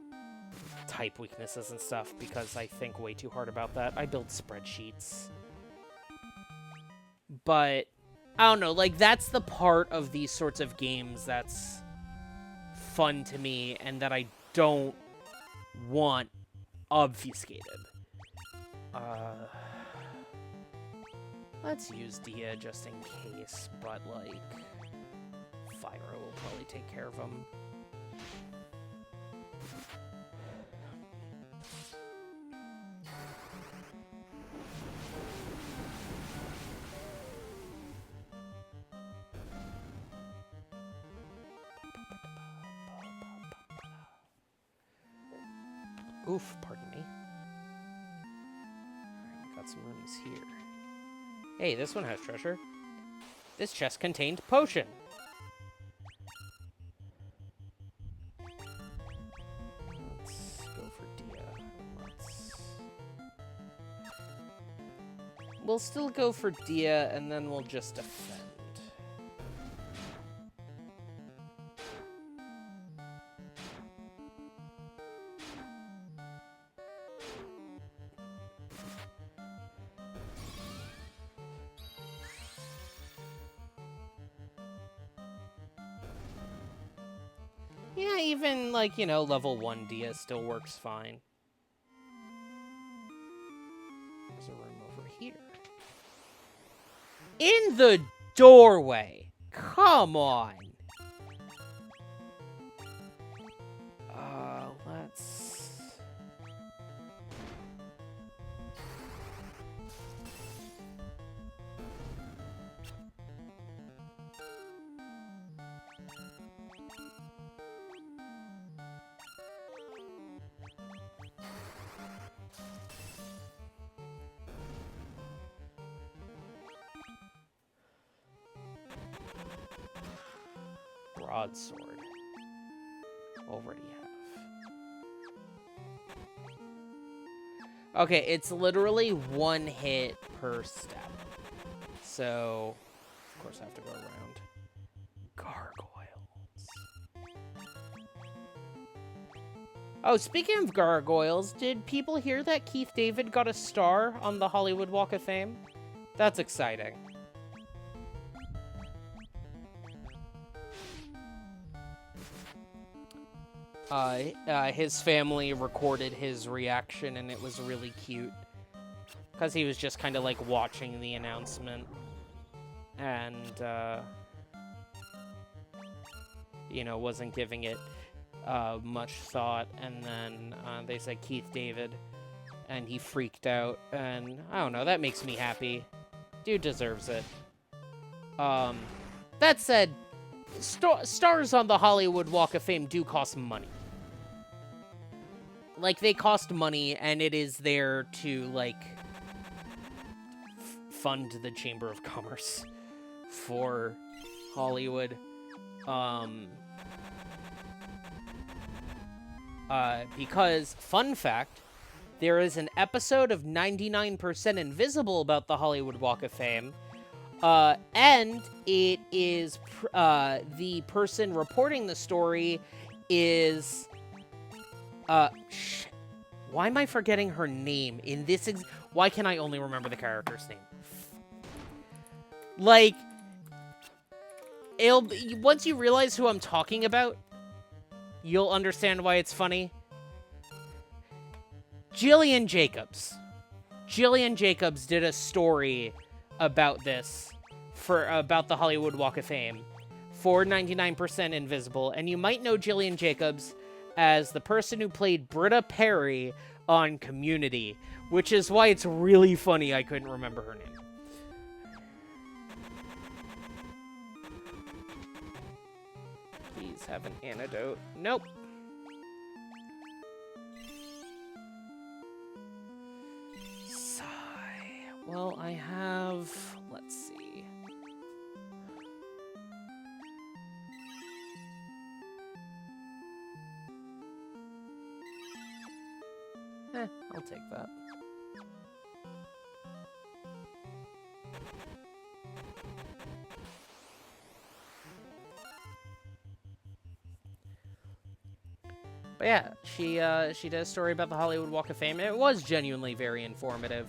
type weaknesses and stuff because I think way too hard about that. I build spreadsheets. But, I don't know, like, that's the part of these sorts of games that's fun to me and that I don't want obfuscated. Let's use Dia just in case, but, like, Fyra will probably take care of him. Oof, pardon me. Alright, got some rooms here. Hey, this one has treasure. This chest contained potion. Let's go for Dia. We'll still go for Dia, and then we'll just defend. Yeah, even, like, you know, level 1 Dia still works fine. There's a room over here. In the doorway! Come on! Let's... Broadsword. Already have. Okay, it's literally 1 hit per step. So, of course I have to go around. Gargoyles. Oh, speaking of gargoyles, did people hear that Keith David got a star on the Hollywood Walk of Fame? That's exciting. His family recorded his reaction, and it was really cute. Because he was just kind of, like, watching the announcement. And, you know, wasn't giving it much thought. And then they said Keith David, and he freaked out. And, I don't know, that makes me happy. Dude deserves it. That said, stars on the Hollywood Walk of Fame do cost money. Like, they cost money, and it is there to, like, fund the Chamber of Commerce for Hollywood. Because, fun fact, there is an episode of 99% Invisible about the Hollywood Walk of Fame, and it is, the person reporting the story is, why am I forgetting her name in this why can I only remember the character's name? Like, once you realize who I'm talking about, you'll understand why it's funny. Jillian Jacobs. Jillian Jacobs did a story about this, about the Hollywood Walk of Fame, for 99% Invisible, and you might know Jillian Jacobs as the person who played Britta Perry on Community, which is why it's really funny I couldn't remember her name. Please have an antidote. Nope. Sigh. Well, I have... Let's see. I'll take that. But yeah, she did a story about the Hollywood Walk of Fame, and it was genuinely very informative.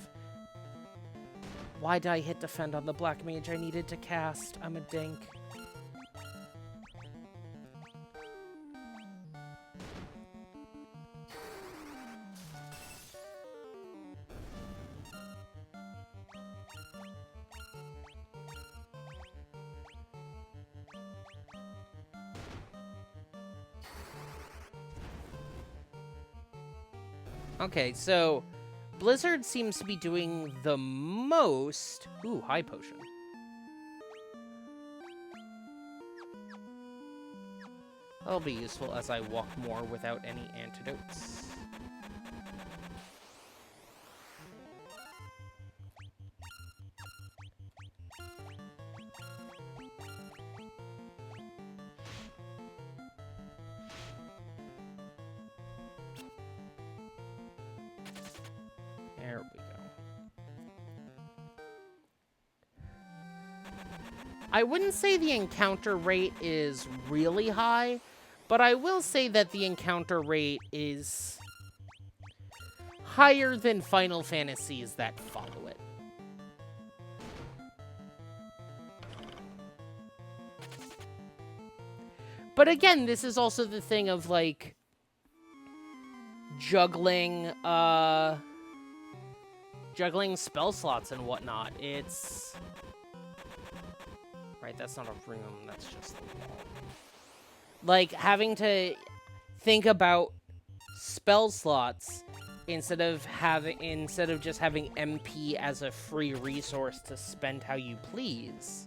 Why did I hit defend on the Black Mage I needed to cast? I'm a dink. Okay, so Blizzard seems to be doing the most... Ooh, high potion. That'll be useful as I walk more without any antidotes. There we go. I wouldn't say the encounter rate is really high, but I will say that the encounter rate is higher than Final Fantasies that follow it. But again, this is also the thing of, like, juggling spell slots and whatnot. It's... Right, that's not a room, that's just the wall. Like, having to think about spell slots instead of just having MP as a free resource to spend how you please.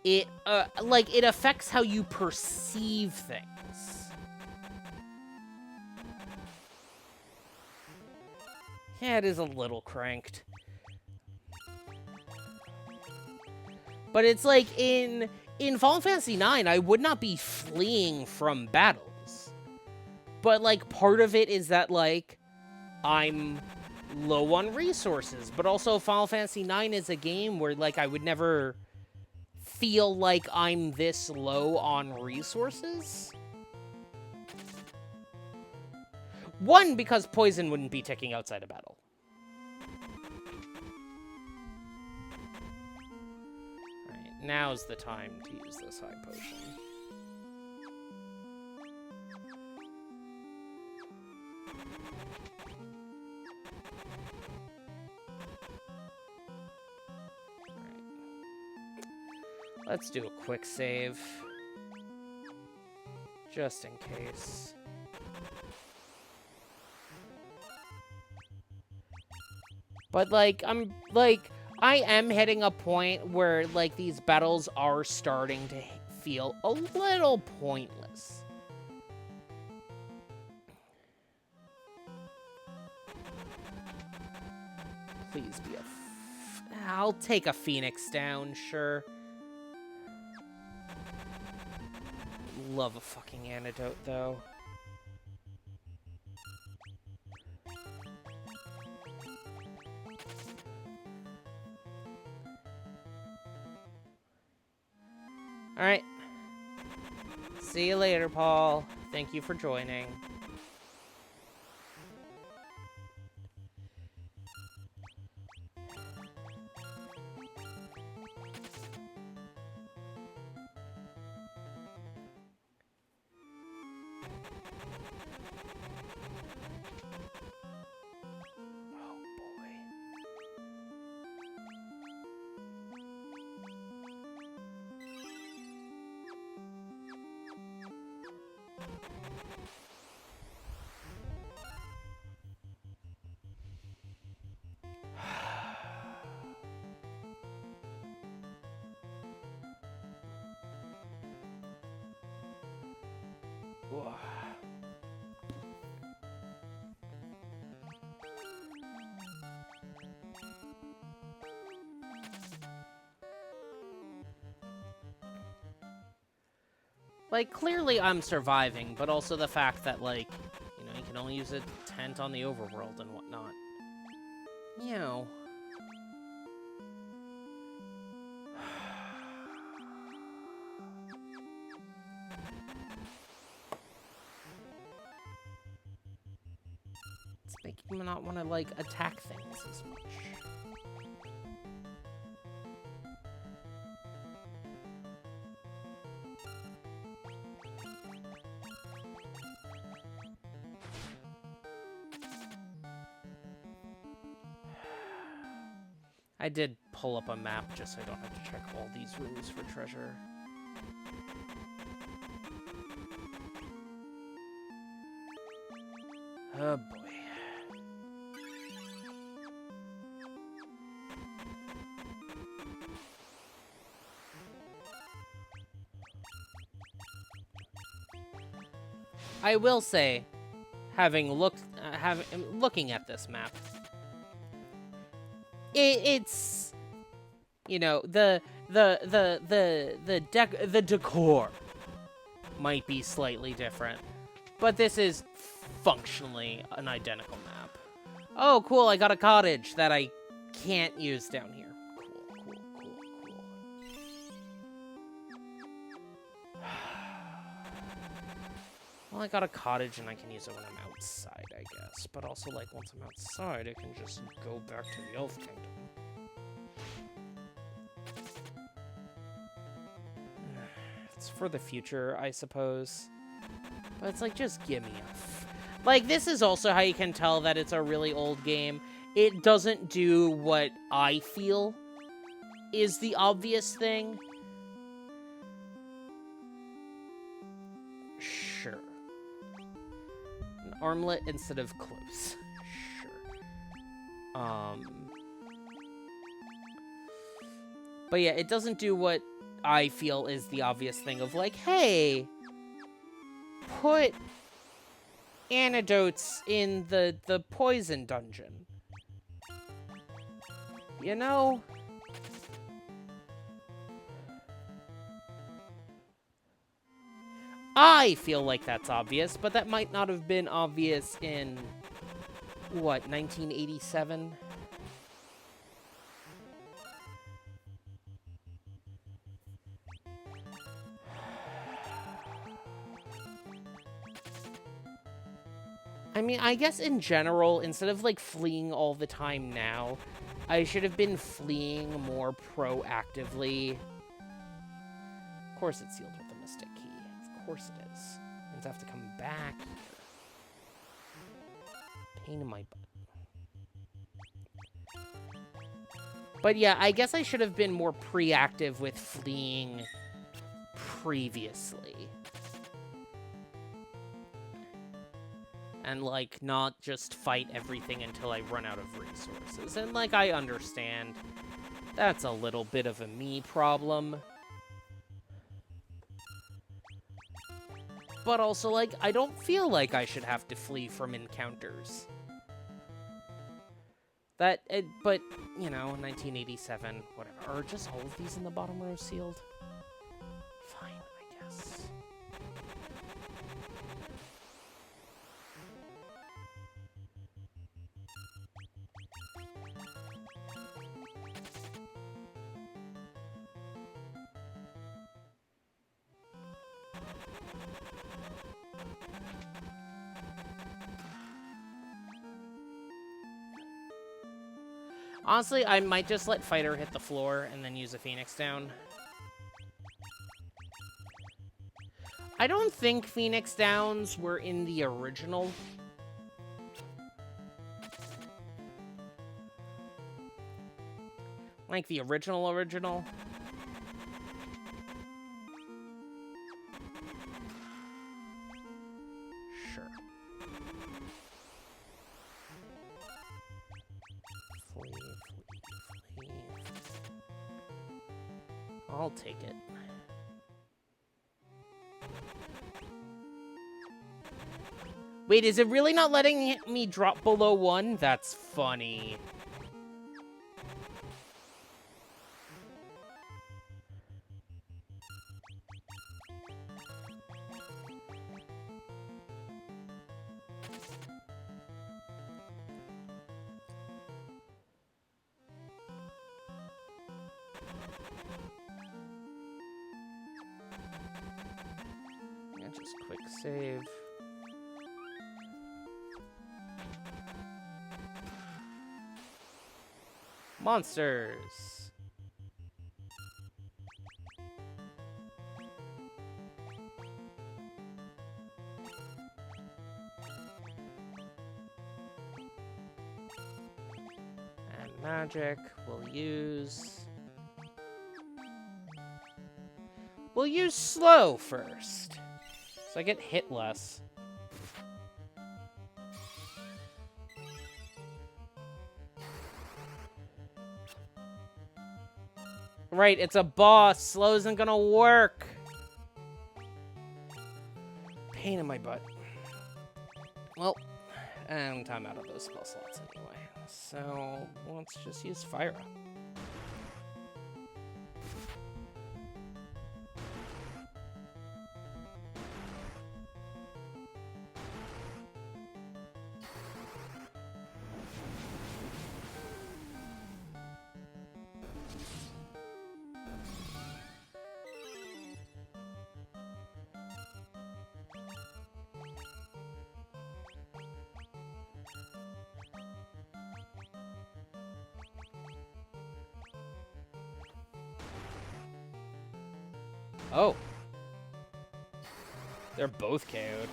It it affects how you perceive things. Yeah, it is a little cranked. But it's like in Final Fantasy IX, I would not be fleeing from battles. But like part of it is that like I'm low on resources, but also Final Fantasy IX is a game where like I would never feel like I'm this low on resources. One, because poison wouldn't be ticking outside a battle. Alright, now's the time to use this high potion. Let's do a quick save. Just in case. But, like, I am hitting a point where, like, these battles are starting to feel a little pointless. Please be I'll take a Phoenix down, sure. Love a fucking antidote, though. Alright. See you later, Paul. Thank you for joining. Like, clearly I'm surviving, but also the fact that, like, you know, you can only use a tent on the overworld and whatnot. You know. not want to, like, attack things as much. I did pull up a map just so I don't have to check all these rooms for treasure. Oh boy. I will say, looking at this map, it's, you know, the decor might be slightly different, but this is functionally an identical map. Oh, cool! I got a cottage that I can't use down here. Cool. Well, I got a cottage and I can use it when I'm outside, I guess. But also, like, once I'm outside, I can just go back to the Elf Kingdom. It's for the future, I suppose. But it's like, just give me a... Like, this is also how you can tell that it's a really old game. It doesn't do what I feel is the obvious thing. Sure. An armlet instead of close. Sure. But yeah, it doesn't do what I feel is the obvious thing of like, hey, put antidotes in the poison dungeon. You know? I feel like that's obvious, but that might not have been obvious in, what, 1987? I mean, I guess in general, instead of, like, fleeing all the time now, I should have been fleeing more proactively. Of course it's sealed with the Mystic Key. Of course it is. Means I have to come back here. Pain in my butt. But yeah, I guess I should have been more proactive with fleeing previously. And, like, not just fight everything until I run out of resources. And, like, I understand that's a little bit of a me problem. But also, like, I don't feel like I should have to flee from encounters. But, you know, 1987, whatever. Are just all of these in the bottom row sealed? Fine, I guess. Honestly, I might just let Fighter hit the floor and then use a Phoenix down. I don't think Phoenix Downs were in the original. Like the original. Sure. Flee. I'll take it. Wait, is it really not letting me drop below 1? That's funny. Yeah, just quick save. Monsters. And magic, we'll use slow first. So I get hit less. Right, it's a boss. Slow isn't gonna work. Pain in my butt. Well, and I'm out of those spell slots anyway. So let's just use Fire Up. Oh. They're both KO'd.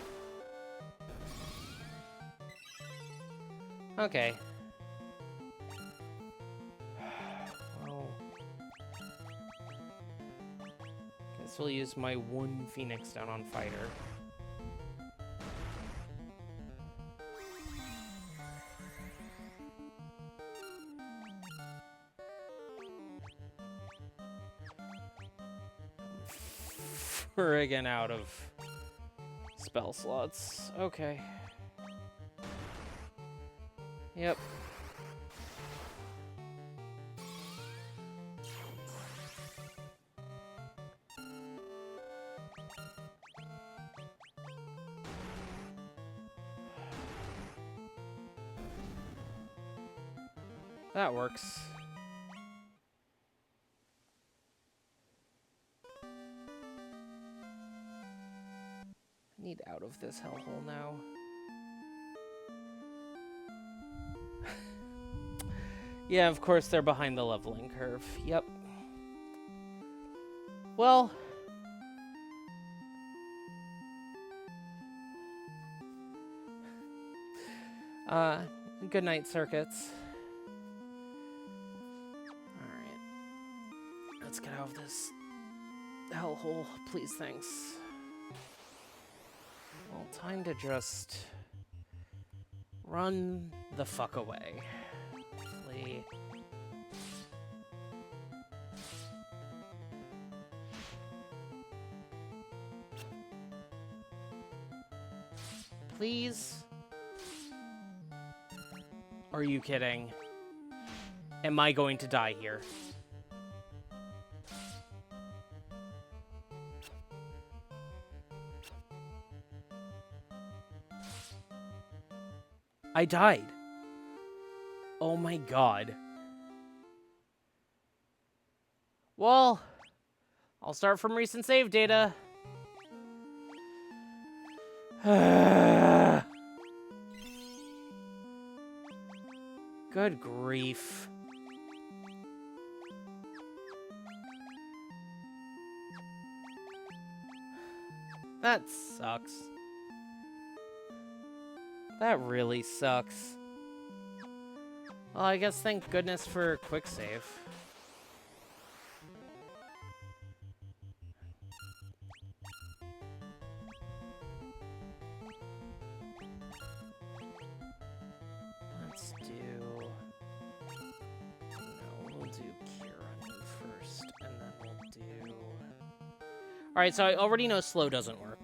Okay. Well, guess we'll use my one Phoenix down on Fighter. Friggin' out of spell slots. Okay. Yep. That works. I need out of this hellhole now. Yeah, of course they're behind the leveling curve. Yep. Well, good night, circuits. Alright. Let's get out of this hellhole. Please, thanks. Well, time to just run the fuck away. Hopefully. Please? Are you kidding? Am I going to die here? I died. Oh my god. Well, I'll start from recent save data. Good grief. That sucks. That really sucks. Well, I guess thank goodness for quick save. Let's do... No, we'll do Kieran first, and then we'll do... Alright, so I already know slow doesn't work.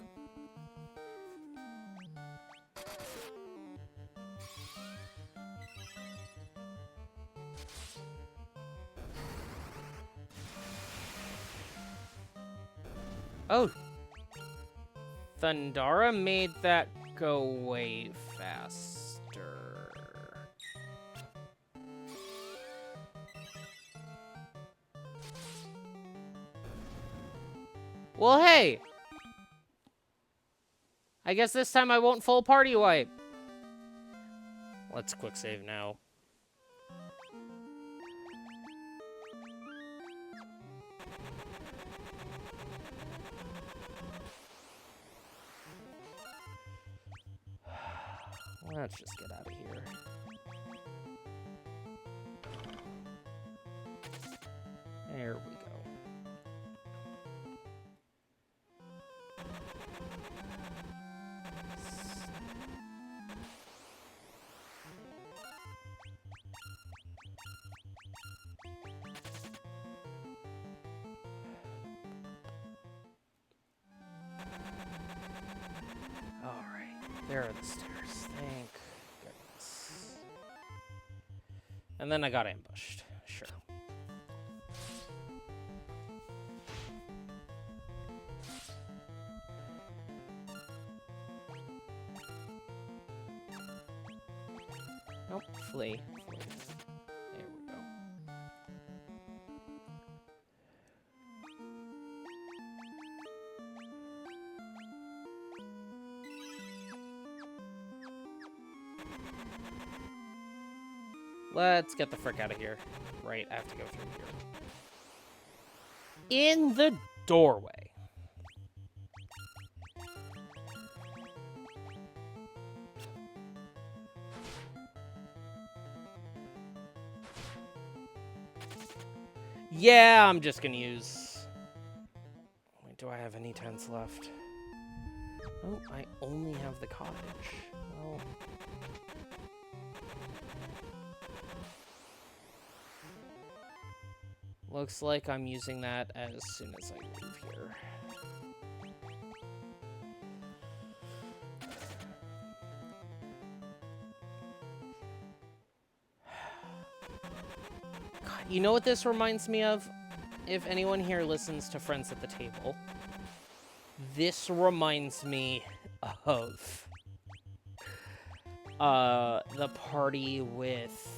Oh. Thundara made that go way faster. Well, hey. I guess this time I won't full party wipe. Let's quick save now. Let's just get out of here. There we go. Alright, there are the stairs. Thank goodness. And then I got ambushed. Sure. Nope, flee. There we go. Let's get the frick out of here. Right, I have to go through here. In the doorway. Yeah, I'm just gonna use... Wait, do I have any tents left? Oh, I only have the cottage. Well... Looks like I'm using that as soon as I leave here. God, you know what this reminds me of? If anyone here listens to Friends at the Table, this reminds me of the party with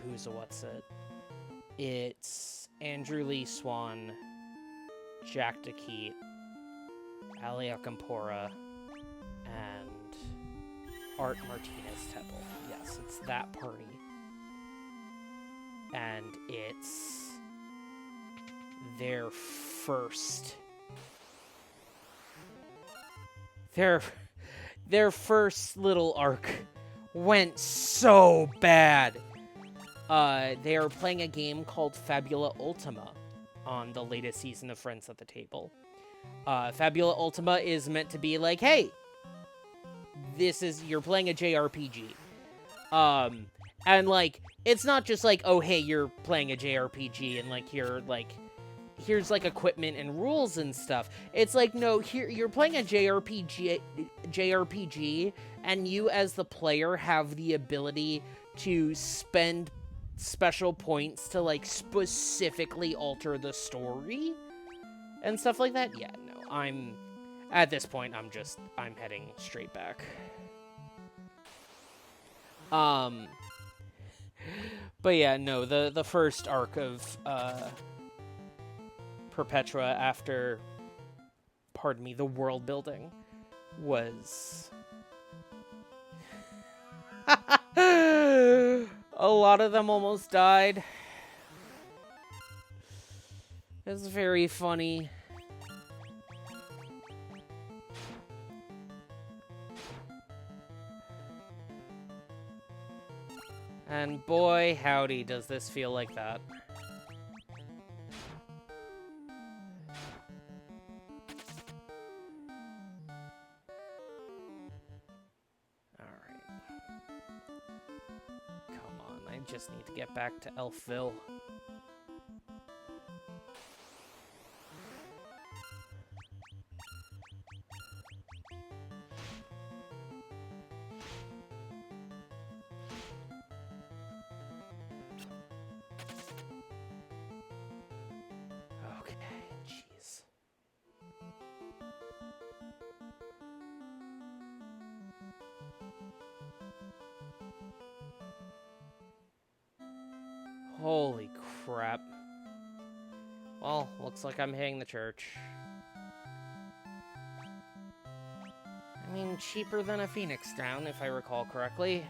who's a what's it? It's Andrew Lee Swan, Jack DeKeat, Ali Akampora, and Art Martinez-Tepple. Yes, it's that party. And it's their first... Their first little arc went so bad. They are playing a game called Fabula Ultima on the latest season of Friends at the Table. Fabula Ultima is meant to be like, hey, you're playing a JRPG. And like, it's not just like, oh, hey, you're playing a JRPG and like, you're like, here's like equipment and rules and stuff. It's like, no, here you're playing a JRPG, and you as the player have the ability to spend special points to like specifically alter the story and stuff like that. Yeah, no, at this point, I'm heading straight back. But yeah, no, the first arc of Perpetua after, pardon me, the world building was a lot of them almost died. It's very funny. And boy, howdy, does this feel like that. Alright. Come on, I just need to get back to Elfville. Holy crap. Well, looks like I'm hitting the church. I mean, cheaper than a Phoenix Down, if I recall correctly.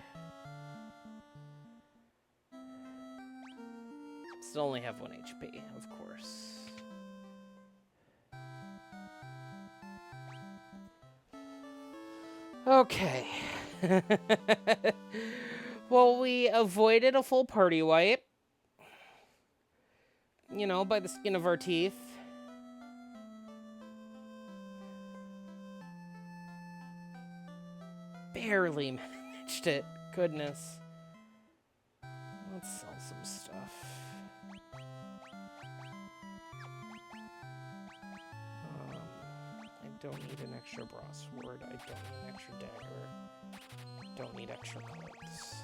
still only have 1 HP, of course. Okay. Well, we avoided a full party wipe. You know, by the skin of our teeth. Barely managed it. Goodness. Let's sell some stuff. I don't need an extra bra sword. I don't need an extra dagger. Don't need extra clothes.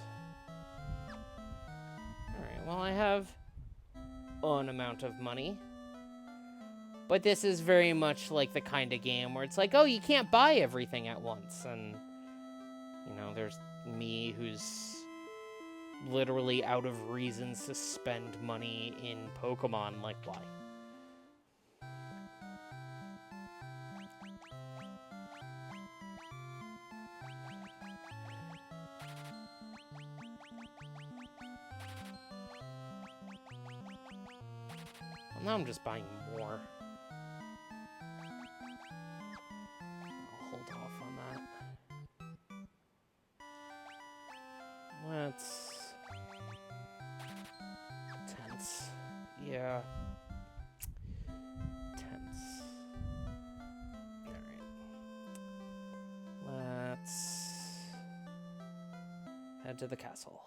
Alright, well, I have an amount of money. But this is very much like the kind of game where it's like, oh, you can't buy everything at once. And, you know, there's me who's literally out of reasons to spend money in Pokemon. Like, why? Well, now I'm just buying more. I'll hold off on that. Let's... Tense. Yeah. Tense. Alright. Let's... head to the castle.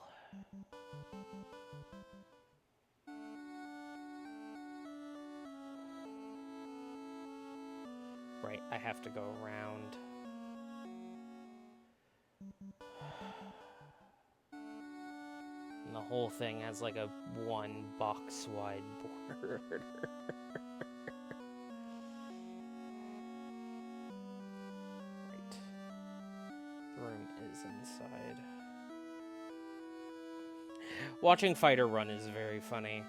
Right, I have to go around. And the whole thing has like a 1 box wide border. Right. The room is inside. Watching Fighter run is very funny.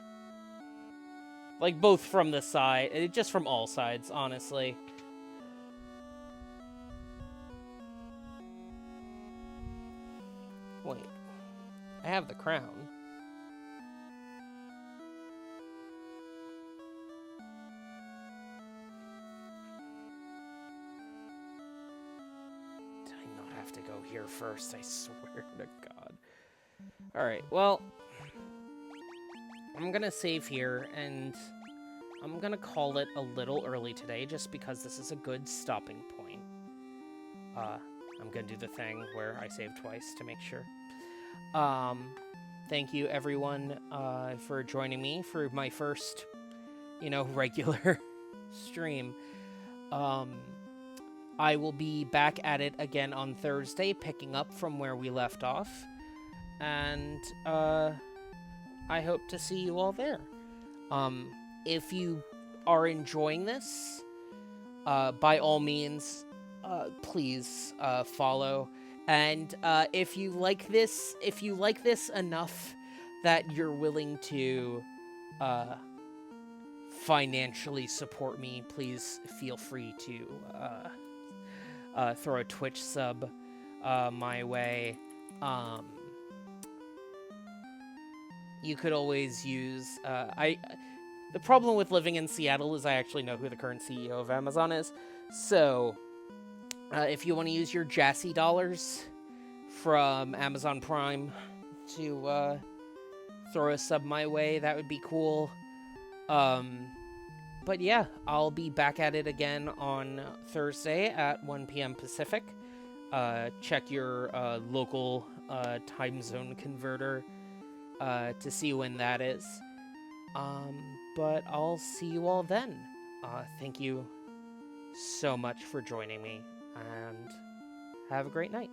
Like, both from the side, just from all sides, honestly. Wait, I have the crown. Did I not have to go here first? I swear to God. Alright, well, I'm gonna save here, and I'm gonna call it a little early today, just because this is a good stopping point. I'm gonna do the thing where I save twice to make sure. Thank you everyone for joining me for my first, you know, regular stream. I will be back at it again on Thursday, picking up from where we left off. And I hope to see you all there. If you are enjoying this, by all means, please follow. And if you like this enough that you're willing to financially support me, please feel free to throw a Twitch sub my way. You could always use the problem with living in Seattle is I actually know who the current CEO of Amazon is. So if you want to use your Jassy dollars from Amazon Prime to throw a sub my way, that would be cool. But yeah, I'll be back at it again on Thursday at 1 p.m. Pacific. Check your local time zone converter to see when that is. But I'll see you all then. Thank you so much for joining me, and have a great night.